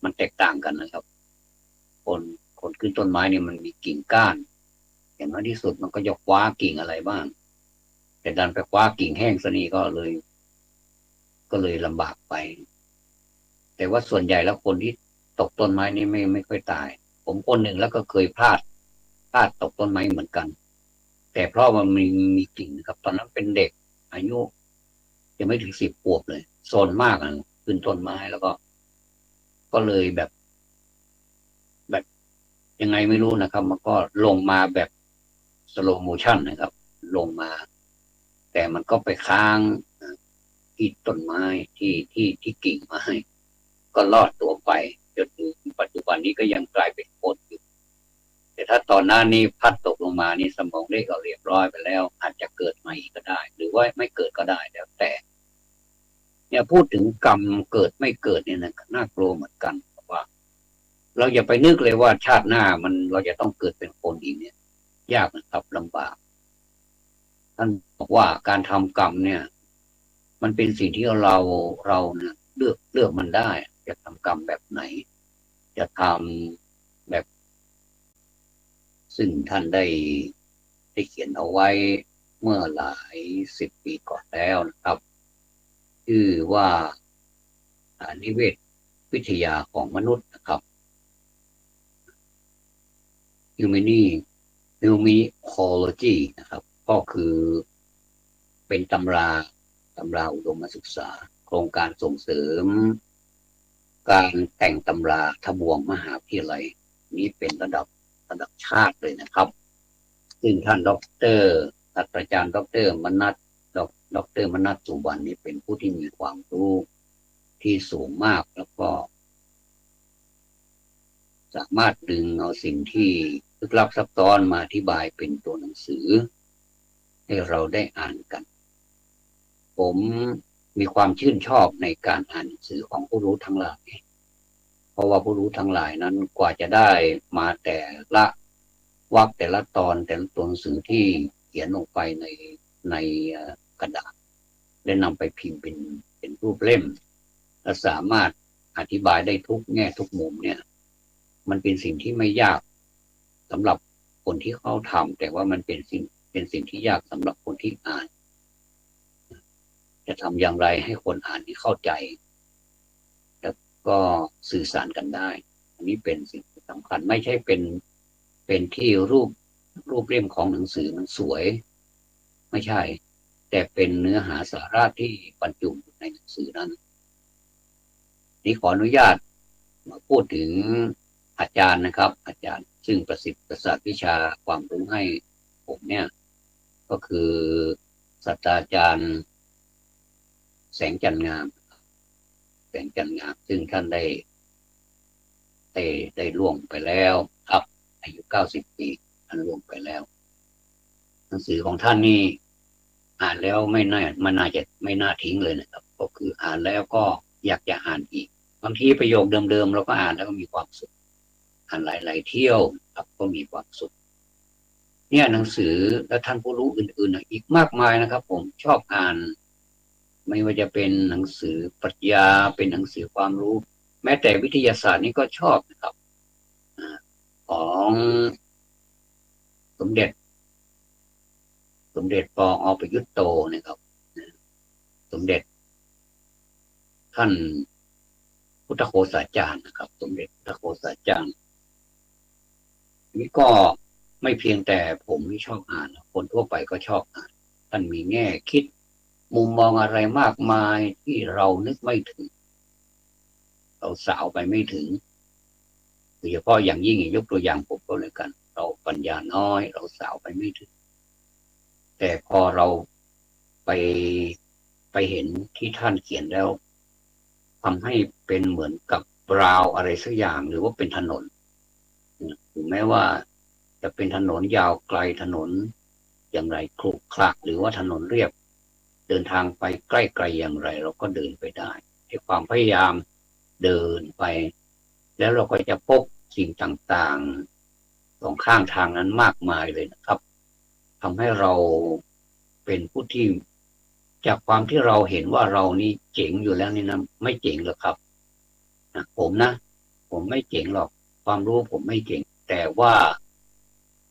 มันแตกต่างกันนะครับคนคนขึ้นต้นไม้เนี่ยมันมีกิ่งก้านอย่างน้อยที่สุดมันก็จะคว้ากิ่งอะไรบ้างแต่ดันไปคว้ากิ่งแห้งซะนี่ก็เลยลำบากไปแต่ว่าส่วนใหญ่แล้วคนที่ตกต้นไม้นี่ไม่ค่อยตายผมคนหนึ่งแล้วก็เคยพลาดตกต้นไม้เหมือนกันแต่เพราะมันมีกิ่งนะครับตอนนั้นเป็นเด็กอายุยังไม่ถึง10 ขวบเลยโซนมากขึ้นต้นไม้แล้วก็เลยแบบยังไงไม่รู้นะครับมันก็ลงมาแบบสโลโมชันนะครับลงมาแต่มันก็ไปค้างที่ต้นไม้ที่กิ่งไม้ก็รอดตัวไปจนถึงปัจจุบันนี้ก็ยังกลายเป็นโคตรอยู่แต่ถ้าตอนหน้านี้พัดตกลงมานี่สมองได้ก็เรียบร้อยไปแล้วอาจจะเกิดใหม่ก็ได้หรือว่าไม่เกิดก็ได้แล้วแต่เนี่ยพูดถึงกรรมเกิดไม่เกิดเนี่ยนะน่ากลัวเหมือนกันเพราะว่าเราอย่าไปนึกเลยว่าชาติหน้าเราจะต้องเกิดเป็นคนอีกเนี่ยยากนะครับลำบากท่านบอกว่าการทำกรรมเนี่ยมันเป็นสิ่งที่เราเนี่ยเลือกมันได้จะทำกรรมแบบไหนจะทำแบบซึ่งท่านได้เขียนเอาไว้เมื่อหลาย10 ปีก่อนแล้วนะครับชื่อว่านิเวศวิทยาของมนุษย์นะครับ Humanecology นะครับก็คือเป็นตำราอุดมศึกษาโครงการส่งเสริมการแต่งตำราทบวงมหาวิทยาลัยนี้เป็นระดับชาติเลยนะครับ ซึ่งท่านด็อกเตอร์ศาสตราจารย์ด็อกเตอร์มนัสด็อกเตอร์มนัสสุวรรณนี่เป็นผู้ที่มีความรู้ที่สูงมากแล้วก็สามารถดึงเอาสิ่งที่ลึกลับซับซ้อนมาอธิบายเป็นตัวหนังสือให้เราได้อ่านกันผมมีความชื่นชอบในการอ่านหนังสือของผู้รู้ทั้งหลายเพราะว่าผู้รู้ทั้งหลายนั้นกว่าจะได้มาแต่ละวรรคแต่ละตอนแต่ละตัวหนังสือที่เขียนลงไปในกระดาษและนำไปพิมพ์เป็นรูปเล่มและสามารถอธิบายได้ทุกแง่ทุกมุมเนี่ยมันเป็นสิ่งที่ไม่ยากสำหรับคนที่เขาทำแต่ว่ามันเป็นสิ่งที่ยากสำหรับคนที่อ่านจะทำอย่างไรให้คนอ่านที่เข้าใจแล้วก็สื่อสารกันได้อันนี้เป็นสิ่งที่สำคัญไม่ใช่เป็นที่รูปเล่มของหนังสือมันสวยไม่ใช่แต่เป็นเนื้อหาสาระที่บรรจุอยู่ในหนังสือนั้นนี่ขออนุญาตมาพูดถึงอาจารย์นะครับ อาจารย์ซึ่งประสิทธิ์ประสาทวิชาความรู้ให้ผมเนี่ยก็คือศาสตราจารย์แสงจันทร์งามแสงจันทร์งามซึ่งท่านได้ล่วงไปแล้วครับอายุ90 ปีท่านล่วงไปแล้วหนังสือของท่านนี่อ่านแล้วไม่น่าทิ้งเลยนะครับก็คืออ่านแล้วก็อยากจะอ่านอีกบางทีประโยคเดิมๆเราก็อ่านแล้วก็มีความสุขอ่านหลายๆเที่ยวครับก็มีความสุขเนี่ยหนังสือและท่านผู้รู้อื่นๆอีกมากมายนะครับผมชอบอ่านไม่ว่าจะเป็นหนังสือปรัชญาเป็นหนังสือความรู้แม้แต่วิทยาศาสตร์นี่ก็ชอบนะครับของสมเด็จปอ.ประยุทธ์โตนะครับสมเด็จท่านพุทธโฆษาจารย์นะครับสมเด็จพุทธโฆษาจารย์นี่ก็ไม่เพียงแต่ผมที่ชอบอ่านคนทั่วไปก็ชอบอ่านท่านมีแง่คิดมุมมองอะไรมากมายที่เรานึกไม่ถึงเราสาวไปไม่ถึงโดยเฉพาะอย่างยิ่งยกตัวอย่างผมก็เลยกันเราปัญญาน้อยเราสาวไปไม่ถึงแต่พอเราไปเห็นที่ท่านเขียนแล้วทำให้เป็นเหมือนกับราวอะไรสักอย่างหรือว่าเป็นถนนถึงแม้ว่าจะเป็นถนนยาวไกลถนนอย่างไรครุขระหรือว่าถนนเรียบเดินทางไปใกล้ไกลอย่างไรเราก็เดินไปได้ให้ความพยายามเดินไปแล้วเราก็จะพบสิ่งต่างๆสองข้างทางนั้นมากมายเลยนะครับทำให้เราเป็นผู้ที่จากความที่เราเห็นว่าเรานี่เจ๋งอยู่แล้วนี่นะไม่เจ๋งหรอกครับผมไม่เจ๋งหรอกความรู้ผมไม่เจ๋งแต่ว่า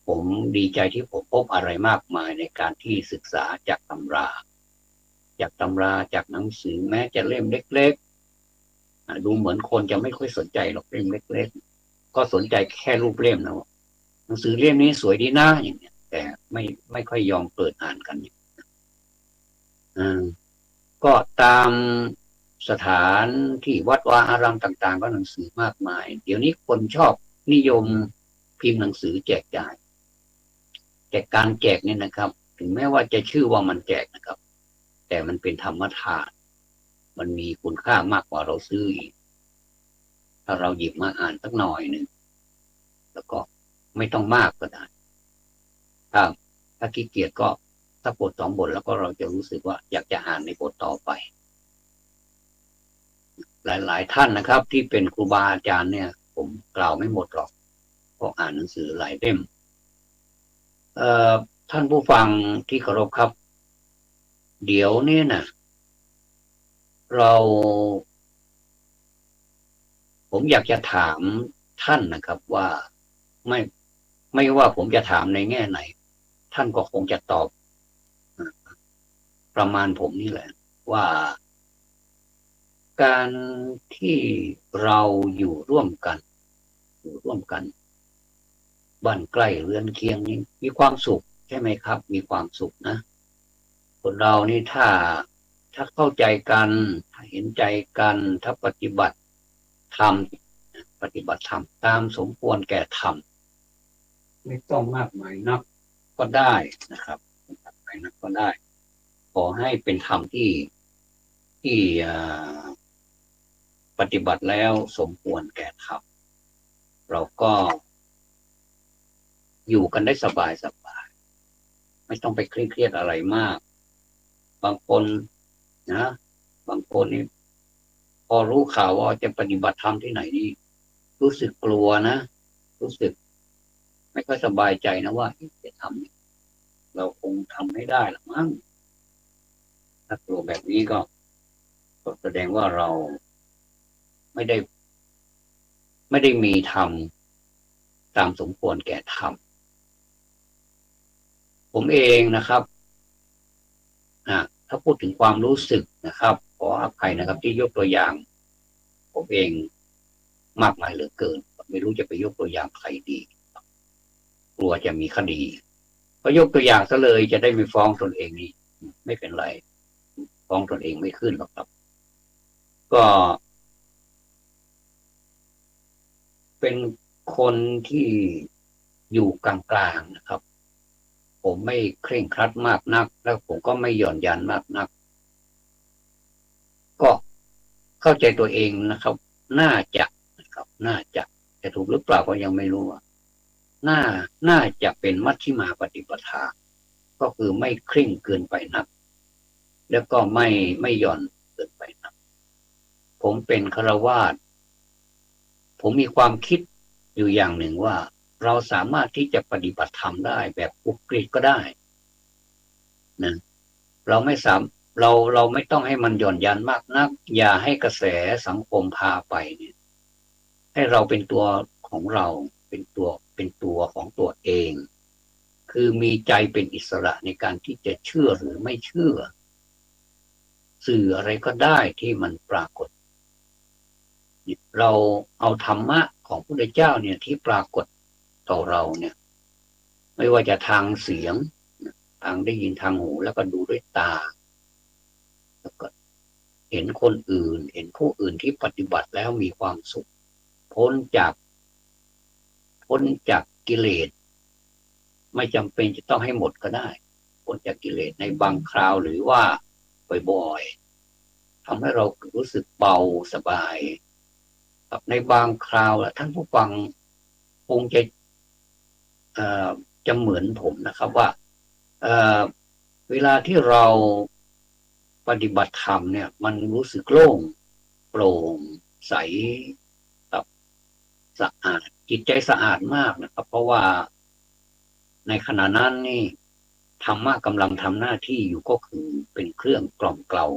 ผมดีใจที่ผมพบอะไรมากมายในการที่ศึกษาจากตำราจากหนังสือแม้จะเล่มเล็กๆดูเหมือนคนจะไม่ค่อยสนใจหรอกเล่มเล็กๆก็สนใจแค่รูปเล่มนะหนังสือเล่มนี้สวยดีนะอย่างเนี้ยแต่ไม่ค่อยยอมเปิดอ่านกันก็ตามสถานที่วัดวาอารามต่างๆก็หนังสือมากมายเดี๋ยวนี้คนชอบนิยมพิมพ์หนังสือแจกจ่ายแต่การแจกเนี่ยนะครับถึงแม้ว่าจะชื่อว่ามันแจกนะครับแต่มันเป็นธรรมทานมันมีคุณค่ามากกว่าเราซื้ออีกถ้าเราหยิบมาอ่านสักหน่อยหนึ่งแล้วก็ไม่ต้องมากก็ได้ถ้าขี้เกียจก็ถ้าบท2 บทแล้วก็เราจะรู้สึกว่าอยากจะอ่านในบทต่อไปหลายๆท่านนะครับที่เป็นครูบาอาจารย์เนี่ยผมกล่าวไม่หมดหรอกเพราะอ่านหนังสือหลายเล่มท่านผู้ฟังที่เคารพครับเดี๋ยวนี้นะผมอยากจะถามท่านนะครับว่าไม่ว่าผมจะถามในแง่ไหนท่านก็คงจะตอบประมาณผมนี่แหละว่าการที่เราอยู่ร่วมกันบ้านใกล้เรือนเคียงนี่มีความสุขใช่ไหมครับมีความสุขนะคนเรานี่ถ้าเข้าใจกันถ้าเห็นใจกันถ้าปฏิบัติธรรมตามสมควรแก่ธรรมไม่ต้องมากมายนักก็ ก็ได้นะครับจากใครนักก็ได้ขอให้เป็นธรรมที่ปฏิบัติแล้วสมควรแก่ธรรมเราก็อยู่กันได้สบายไม่ต้องไปเครียดอะไรมากบางคนนะบางคนนี่พอรู้ข่าวว่าจะปฏิบัติธรรมที่ไหนนี่รู้สึกกลัวนะรู้สึกไม่ค่อยสบายใจนะว่าจะทำเราคงทำไม่ได้หรอกมั้งถ้ากลัวแบบนี้ก็แสดงว่าเราไม่ได้มีธรรมตามสมควรแก่ธรรมผมเองนะครับถ้าพูดถึงความรู้สึกนะครับขออภัยนะครับที่ยกตัวอย่างผมเองมากมายเหลือเกินไม่รู้จะไปยกตัวอย่างใครดีกลัวจะมีคดีก็ยกตัวอย่างซะเลยจะได้ไม่ฟ้องตนเองนี่ไม่เป็นไรฟ้องตนเองไม่ขึ้นหรอกครับก็เป็นคนที่อยู่กลางๆนะครับผมไม่เคร่งครัดมากนักแล้วผมก็ไม่หย่อนยันมากนักก็เข้าใจตัวเองนะครับน่าจะนะครับน่าจะถูกหรือเปล่าก็ยังไม่รู้น่าน่าจะเป็นมัชฌิมาปฏิปทาก็คือไม่เคร่งเกินไปนักแล้วก็ไม่หย่อนเกินไปนักผมเป็นฆราวาสผมมีความคิดอยู่อย่างหนึ่งว่าเราสามารถที่จะปฏิบัติธรรมได้แบบอุกฤษก็ได้นะเราไม่สามเราไม่ต้องให้มันหย่อนยันมากนักอย่าให้กระแสสังคมพาไปเนี่ยให้เราเป็นตัวของเราเป็นตัวของตัวเองคือมีใจเป็นอิสระในการที่จะเชื่อหรือไม่เชื่อสื่ออะไรก็ได้ที่มันปรากฏเราเอาธรรมะของพระพุทธเจ้าเนี่ยที่ปรากฏต่อเราเนี่ยไม่ว่าจะทางเสียงทางได้ยินทางหูแล้วก็ดูด้วยตาแล้วก็เห็นคนอื่นเห็นผู้อื่นที่ปฏิบัติแล้วมีความสุขพ้นจากกิเลสไม่จำเป็นจะต้องให้หมดก็ได้พ้นจากกิเลสในบางคราวหรือว่าบ่อยๆทำให้เรารู้สึกเบาสบายกับในบางคราวท่านผู้ฟังคงจะเหมือนผมนะครับว่าเวลาที่เราปฏิบัติธรรมเนี่ยมันรู้สึกโล่งโปร่งใสกับสะอาดจิตใจสะอาดมากนะครับเพราะว่าในขณะนั้นนี่ธรรมะกำลังทำหน้าที่อยู่ก็คือเป็นเครื่องกล่อมเกลา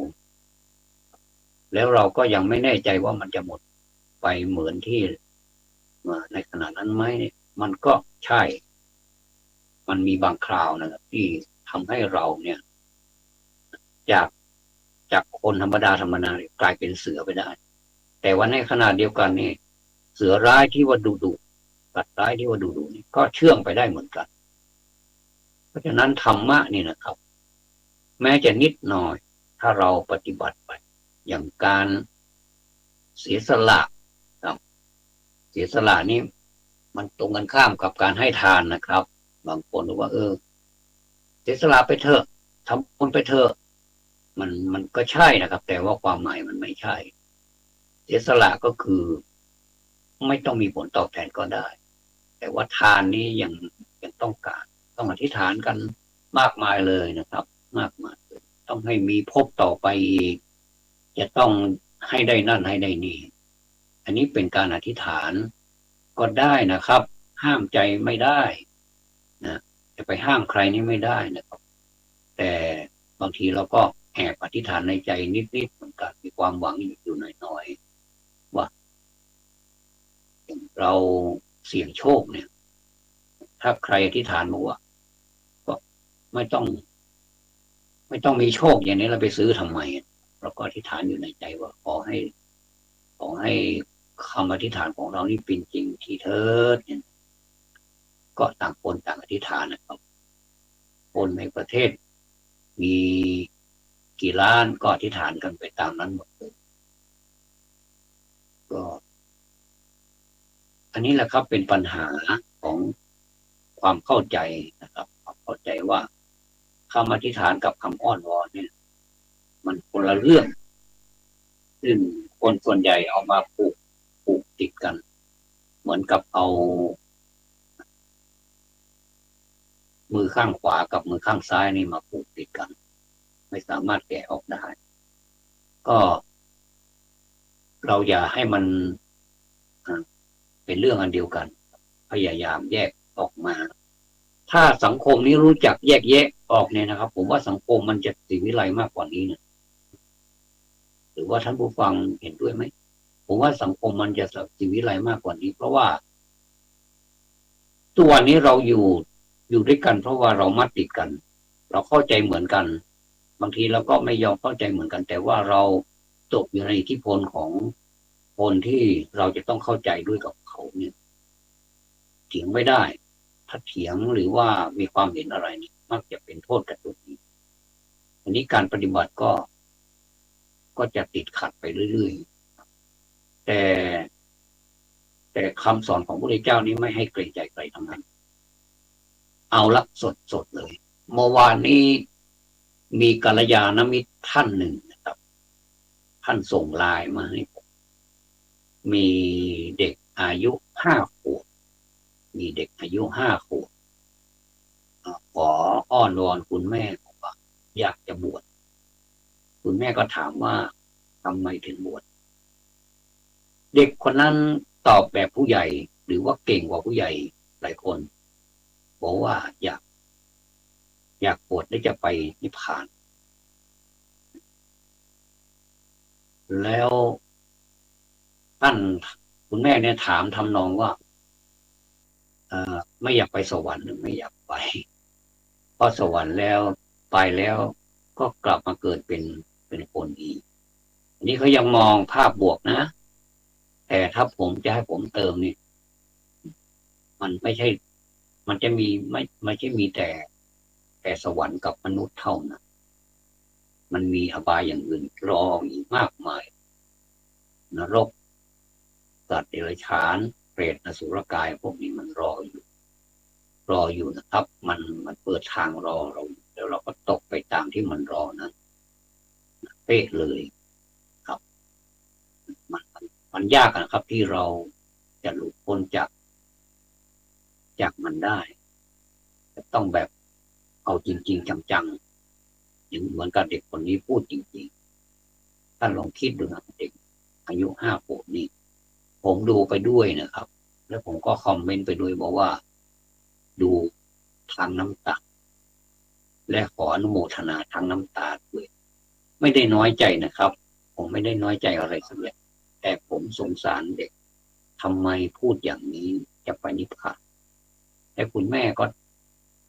แล้วเราก็ยังไม่แน่ใจว่ามันจะหมดไปเหมือนที่ในขณะนั้นไหมมันก็ใช่มันมีบางคราวนะครับที่ทำให้เราเนี่ยจากคนธรรมดากลายเป็นเสือไปได้แต่ว่าในขณะเดียวกันนี่เสือร้ายที่ว่าดุสัตว์ร้ายที่ว่าดุนี่ก็เชื่องไปได้เหมือนกันเพราะฉะนั้นธรรมะนี่นะครับแม้จะนิดหน่อยถ้าเราปฏิบัติไปอย่างการเสียสละครับเสียสละนี้มันตรงกันข้ามกับการให้ทานนะครับบางคนบอกว่าเสียสละไปเถอะทำบุญไปเถอะมันก็ใช่นะครับแต่ว่าความหมายมันไม่ใช่เสียสละก็คือไม่ต้องมีผลตอบแทนก็ได้แต่ว่าทานนี้ยังต้องอธิษฐานกันมากมายเลยนะครับมากมายต้องให้มีภพต่อไปอีกจะต้องให้ได้นั่นให้ได้นี่อันนี้เป็นการอธิษฐานก็ได้นะครับห้ามใจไม่ได้นะจะไปห้ามใครนี่ไม่ได้นะครับแต่บางทีเราก็แอบอธิษฐานในใจนิดๆเหมือนกันมีความหวังอยู่หน่อยๆว่าเราเสี่ยงโชคเนี่ยถ้าใครอธิษฐานบอกว่าก็ไม่ต้องมีโชคอย่างนี้เราไปซื้อทำไมเราก็อธิษฐานอยู่ในใจว่าขอให้คำอธิษฐานของเรานี่เป็นจริงทีเถิดก็ต่างคนต่างอธิษฐานนะครับคนในประเทศมีกี่ล้านก็อธิษฐานกันไปตามนั้นหมดเลยก็อันนี้แหละครับเป็นปัญหาของความเข้าใจนะครับ เข้าใจว่าคำอธิษฐานกับคำอ้อนวอนเนี่ยมันคนละเรื่องซึ่งคนส่วนใหญ่เอามาผูกติดกันเหมือนกับเอามือข้างขวากับมือข้างซ้ายนี่มาผูกติดกันไม่สามารถแกะออกได้ก็เราอย่าให้มันเป็นเรื่องอันเดียวกันพยายามแยกออกมาถ้าสังคมนี้รู้จักแยกแยะออกเนี่ยนะครับผมว่าสังคมมันจะสิวิไลมากกว่านี้เนี่ยหรือว่าท่านผู้ฟังเห็นด้วยไหมผมว่าสังคมมันจะสิวิไลมากกว่านี้เพราะว่าทุกวันนี้เราอยู่ด้วยกันเพราะว่าเรามัดติดกันเราเข้าใจเหมือนกันบางทีเราก็ไม่ยอมเข้าใจเหมือนกันแต่ว่าเราตกอยู่ในอิทธิพลของคนที่เราจะต้องเข้าใจด้วยกับเขาเนี่ยเถียงไม่ได้ถ้าเถียงหรือว่ามีความเห็นอะไรนี่มักจะเป็นโทษกับตัวเองอันนี้การปฏิบัติก็จะติดขัดไปเรื่อยๆแต่คำสอนของพระพุทธเจ้านี้ไม่ให้เกรงใจใครทั้งนั้นเอาละสดเลยเมื่อวานนี้มีกัลยาณมิตรท่านหนึ่งนะครับท่านส่งไลน์มาให้ผมมีเด็กอายุ5 ขวบมีเด็กอายุ5 ขวบขออ้อนวอนคุณแม่บอกว่าอยากจะบวชคุณแม่ก็ถามว่าทำไมถึงบวชเด็กคนนั้นตอบแบบผู้ใหญ่หรือว่าเก่งกว่าผู้ใหญ่หลายคนบอกว่าอยากบวชและจะไปนิพพานแล้วท่านคุณแม่เนี่ยถามทำนองว่าไม่อยากไปสวรรค์หรือไม่อยากไปเพราะสวรรค์แล้วไปแล้วก็กลับมาเกิดเป็นคนอีกอันนี้เขายังมองภาพบวกนะแต่ถ้าผมจะให้ผมเติมนี่มันไม่ใช่มันจะมีไม่ใช่มีแต่สวรรค์กับมนุษย์เท่านั้นมันมีอบายอย่างอื่นรออีกมากมายนรกสัตว์เดรัจฉานเปรตอสุรกายพวกนี้มันรออยู่นะครับมันเปิดทางรอเราแล้วเราก็ตกไปตามที่มันรอนั้นเป๊ะเลยครับมันยากนะครับที่เราจะหลุดพ้นจากมันได้จะต้องแบบเอาจริงๆจังๆอย่างเหมือนกับเด็กคนนี้พูดจริงๆท่านลองคิดดูนะเด็กอายุ5 ขวบนี่ผมดูไปด้วยนะครับแล้วผมก็คอมเมนต์ไปด้วยบอกว่าดูทางน้ำตาและขออนุโมทนาทางน้ำตาด้วยไม่ได้น้อยใจนะครับผมไม่ได้น้อยใจอะไรสักอย่างแต่ผมสงสารเด็กทำไมพูดอย่างนี้จะไปนิพพานแต่คุณแม่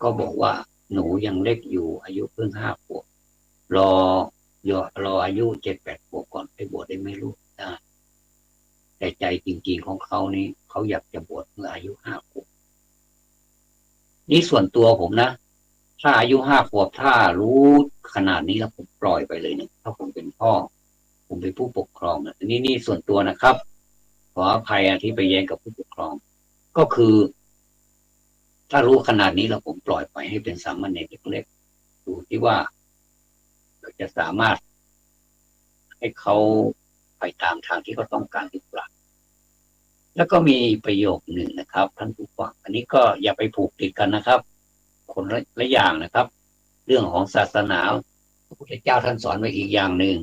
ก็บอกว่าหนูยังเล็กอยู่อายุเพิ่ง5 ขวบรอรออายุ7-8 ขวบก่อนไปบวชได้ไหมลูกได้แต่ใจจริงๆของเขานี่เขาอยากจะบวชเมื่ออายุ5 ขวบนี่ส่วนตัวผมนะถ้าอายุ5 ขวบถ้ารู้ขนาดนี้แล้วผมปล่อยไปเลยนะถ้าผมเป็นพ่อผมเป็นผู้ปกครองนะนี่ส่วนตัวนะครับขออภัยที่ไปแย้งกับผู้ปกครองก็คือถ้ารู้ขนาดนี้แล้วผมปล่อยไปให้เป็นสามเณรเล็กๆดูที่ว่าเราจะสามารถให้เขาไปตามทางที่เขาต้องการหรือเปล่าแล้วก็มีประโยคหนึ่งนะครับท่านผู้ฟังอันนี้ก็อย่าไปผูกติดกันนะครับคนละอย่างนะครับเรื่องของศาสนาพระพุทธเจ้าท่านสอนไว้อีกอย่างหนึ่ง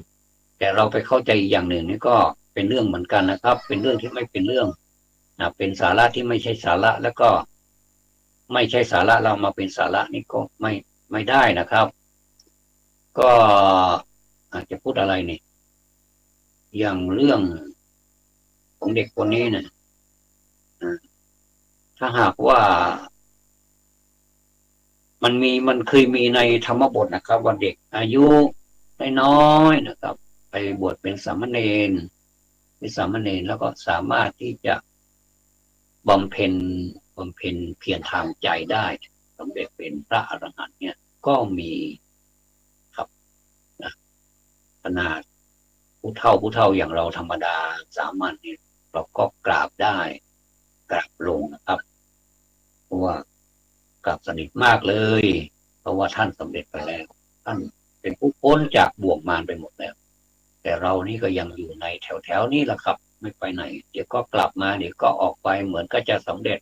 แต่เราไปเข้าใจอีกอย่างหนึ่งนี่ก็เป็นเรื่องเหมือนกันนะครับเป็นเรื่องที่ไม่เป็นเรื่องเป็นสาระที่ไม่ใช่สาระแล้วก็ไม่ใช่สาระเรามาเป็นสาระนี่ก็ไม่ได้นะครับก็อาจจะพูดอะไรนี่อย่างเรื่องของเด็กคนนี้นะถ้าหากว่ามันเคยมีในธรรมบทนะครับว่าเด็กอายุน้อยๆนะครับไปบวชเป็นสามเณรแล้วก็สามารถที่จะบำเพ็ญเพียรทางใจได้สำเร็จเป็นพระอรหันต์เนี่ยก็มีครับนะขนาดผู้เฒ่าอย่างเราธรรมดาสามัญเนี่ยเราก็กราบได้กราบลงนะครับเพราะว่า กราบสนิทมากเลยเพราะว่าท่านสำเร็จไปแล้วท่านเป็นผู้พ้นจากบ่วงมารไปหมดแล้วแต่เรานี่ก็ยังอยู่ในแถวนี้แหละครับไม่ไปไหนเดี๋ยวก็กลับมาเดี๋ยวก็ออกไปเหมือนก็จะสำเร็จ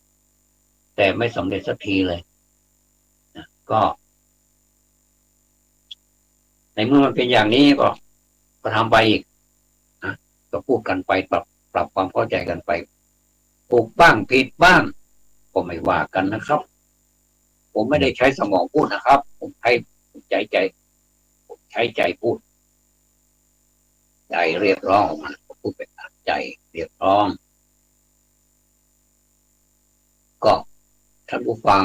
แต่ไม่สำเร็จสักทีเลยนะก็ในเมื่อมันเป็นอย่างนี้ก็ทำไปอีกนะก็พูดกันไปปรับความเข้าใจกันไปถูกบ้างผิดบ้างก็ไม่ว่ากันนะครับผมไม่ได้ใช้สมองพูดนะครับผมใช้ใจผมใช้ใจพูดใจเรียกร้องมันพูดไปตามใจเรียกร้องก็ท่านผู้ฟัง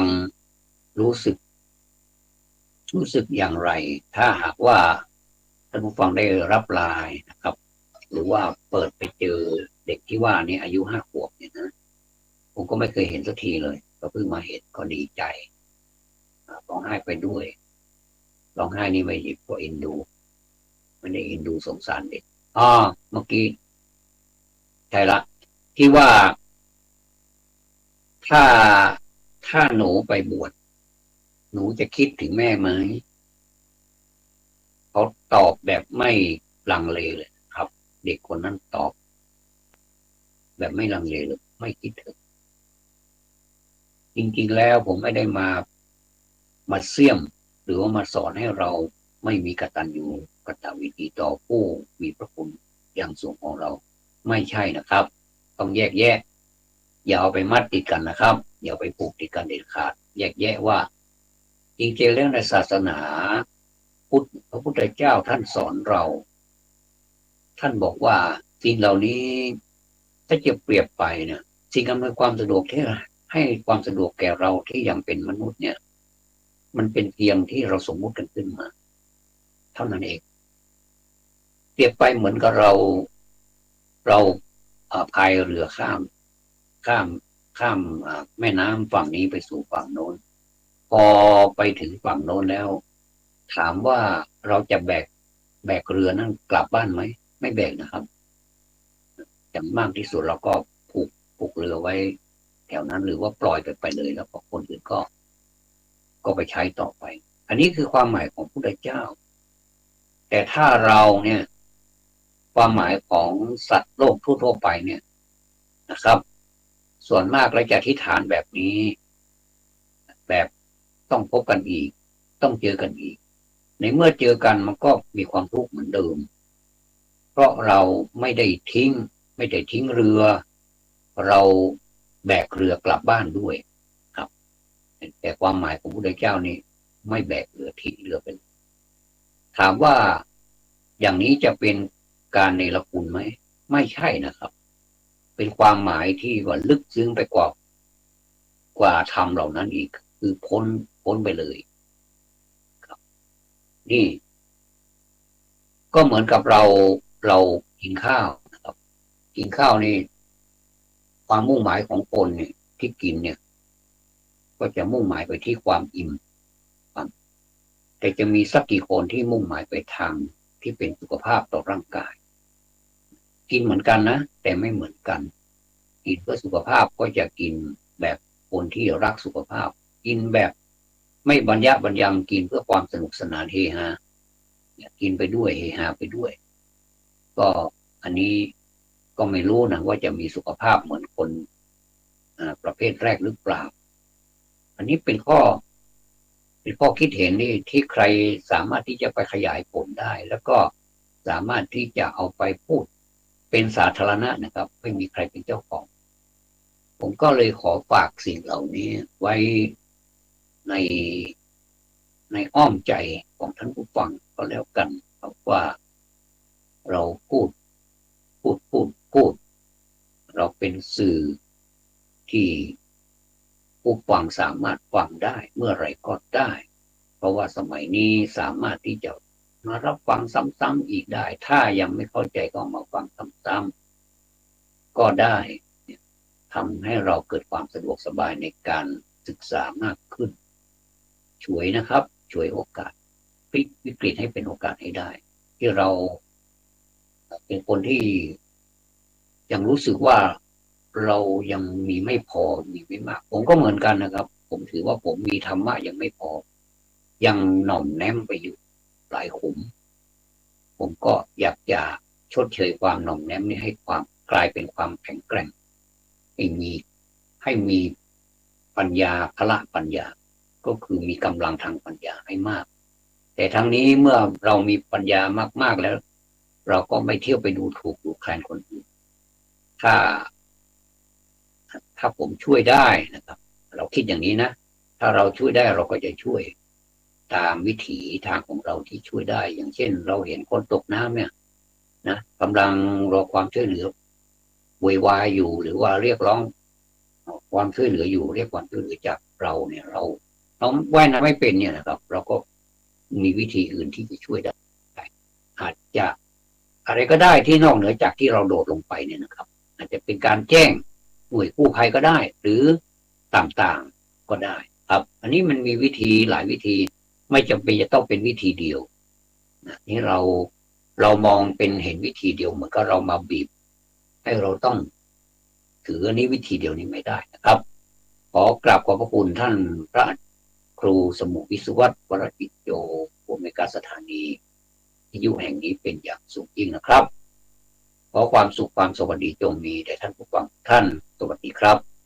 รู้สึกอย่างไรถ้าหากว่าท่านผู้ฟังได้รับไลน์นะครับหรือว่าเปิดไปเจอเด็กที่ว่านี่อายุ5 ขวบเนี่ยนะผมก็ไม่เคยเห็นสักทีเลยก็เพิ่งมาเห็นก็ดีใจร้องไห้ไปด้วยร้องไห้นี่ไม่หยิบก็เอ็นดูไม่ได้เอ็นดูสงสารเด็กเมื่อกี้ใช่ละที่ว่าถ้าหนูไปบวชหนูจะคิดถึงแม่ไหมเขาตอบแบบไม่ลังเลเลยครับเด็กคนนั้นตอบแบบไม่ลังเลเลยไม่คิดถึงจริงๆแล้วผมไม่ได้มาเสี่ยมหรือว่ามาสอนให้เราไม่มีกตัญญูกตเวทีต่อผู้มีพระคุณอย่างสูงของเราไม่ใช่นะครับต้องแยกแยะอย่าเอาไปมัดติดกันนะครับอย่าไปผูกติดกันเด็ดขาดแยกแยะว่าจริงๆแล้วในศาสนาพระพุทธเจ้าท่านสอนเราท่านบอกว่าสิ่งเหล่านี้ถ้าจะเปรียบไปเนี่ยสิ่งอำนวยความสะดวกที่ให้ความสะดวกแก่เราที่ยังเป็นมนุษย์เนี่ยมันเป็นเพียงที่เราสมมุติกันขึ้นมาเท่านั้นเองเปรียบไปเหมือนกับเราพายเรือข้ามข้ามแม่น้ำฝั่งนี้ไปสู่ฝั่งโน้นพอไปถึงฝั่งโน้นแล้วถามว่าเราจะแบกเรือนั้นกลับบ้านไหมไม่แบกนะครับอย่างมากที่สุดเราก็ผูกเรือไว้แถวนั้นหรือว่าปล่อยไปเลยแล้วก็คนอื่นก็ไปใช้ต่อไปอันนี้คือความหมายของพระพุทธเจ้าแต่ถ้าเราเนี่ยความหมายของสัตว์โลกทั่วไปเนี่ยนะครับส่วนมากเราจะอธิษฐานแบบนี้แบบต้องพบกันอีกต้องเจอกันอีกในเมื่อเจอกันมันก็มีความทุกข์เหมือนเดิมเพราะเราไม่ได้ทิ้งเรือเราแบกเรือกลับบ้านด้วยครับแต่ความหมายของพระพุทธเจ้านี่ไม่แบกเรือทิ้งเรือเป็นถามว่าอย่างนี้จะเป็นการเนรคุณไหมไม่ใช่นะครับเป็นความหมายที่ว่าลึกซึ้งไปกว่าธรรมเหล่านั้นอีกคือพ้นไปเลยครับนี่ก็เหมือนกับเรากินข้าวนะครับกินข้าวนี่ความมุ่งหมายของคนเนี่ยที่กินเนี่ยก็จะมุ่งหมายไปที่ความอิ่มแต่จะมีสักกี่คนที่มุ่งหมายไปทางที่เป็นสุขภาพต่อร่างกายกินเหมือนกันนะแต่ไม่เหมือนกันกินเพื่อสุขภาพก็จะกินแบบคนที่รักสุขภาพกินแบบไม่บรรยะบรรยังกินเพื่อความสนุกสนานเฮฮากินไปด้วยเฮฮาไปด้วยก็อันนี้ก็ไม่รู้นะว่าจะมีสุขภาพเหมือนคนประเภทแรกหรือเปล่าอันนี้เป็นข้อคิดเห็นที่ใครสามารถที่จะไปขยายผลได้แล้วก็สามารถที่จะเอาไปพูดเป็นสาธารณะนะครับไม่มีใครเป็นเจ้าของผมก็เลยขอฝากสิ่งเหล่านี้ไว้ในอ้อมใจของท่านผู้ฟังก็แล้วกันครับว่าเราพูดเราเป็นสื่อที่ผู้ฟังสามารถฟังได้เมื่อไรก็ได้เพราะว่าสมัยนี้สามารถที่จะมารับฟังซ้ำๆอีกได้ถ้ายังไม่เข้าใจก็มาฟังซ้ำๆก็ได้ทำให้เราเกิดความสะดวกสบายในการศึกษามากขึ้นช่วยนะครับช่วยโอกาสพลิกวิกฤตให้เป็นโอกาสให้ได้ที่เราเป็นคนที่ยังรู้สึกว่าเรายังมีไม่พอมีไม่มากผมก็เหมือนกันนะครับ ผมถือว่าผมมีธรรมะยังไม่พอยังหน่อมแนมไปอยู่หลายขุมผมก็อยากจะชดเชยความหน่อมแนมนี้ให้ความกลายเป็นความแข็งแกร่งให้มีปัญญาพละปัญญาก็คือมีกำลังทางปัญญาให้มากแต่ทั้งนี้เมื่อเรามีปัญญามากๆแล้วเราก็ไม่เที่ยวไปดูถูกดูแคลนคนอื่นถ้าผมช่วยได้นะครับเราคิดอย่างนี้นะถ้าเราช่วยได้เราก็จะช่วยตามวิถีทางของเราที่ช่วยได้อย่างเช่นเราเห็นคนตกน้ำเนี่ยนะกำลังรอความช่วยเหลือโวยวายอยู่หรือว่าเรียกร้องความช่วยเหลืออยู่เรียกความช่วยเหลือจากเราเนี่ยเราว่ายน้ำไม่เป็นเนี่ยนะครับเราก็มีวิธีอื่นที่จะช่วยได้อาจจะอะไรก็ได้ที่นอกเหนือจากที่เราโดดลงไปเนี่ยนะครับอาจจะเป็นการแจ้งหน่วยกู้ภัยก็ได้หรือต่างๆก็ได้ครับอันนี้มันมีวิธีหลายวิธีไม่จำเป็นจะต้องเป็นวิธีเดียวนะนี่เรามองเป็นเห็นวิธีเดียวเหมือนกับเรามาบีบให้เราต้องถืออันนี้วิธีเดียวนี้ไม่ได้นะครับขอกราบขอบพระคุณท่านพระครูสมุวิศวัตรวรกิจโยผู้อำนวยการสถานีวิทยุแห่งนี้เป็นอย่างสูงยิ่งนะครับขอความสุขความสวัสดีจงมีแด่ท่านผู้ฟังท่านสวัสดีครับ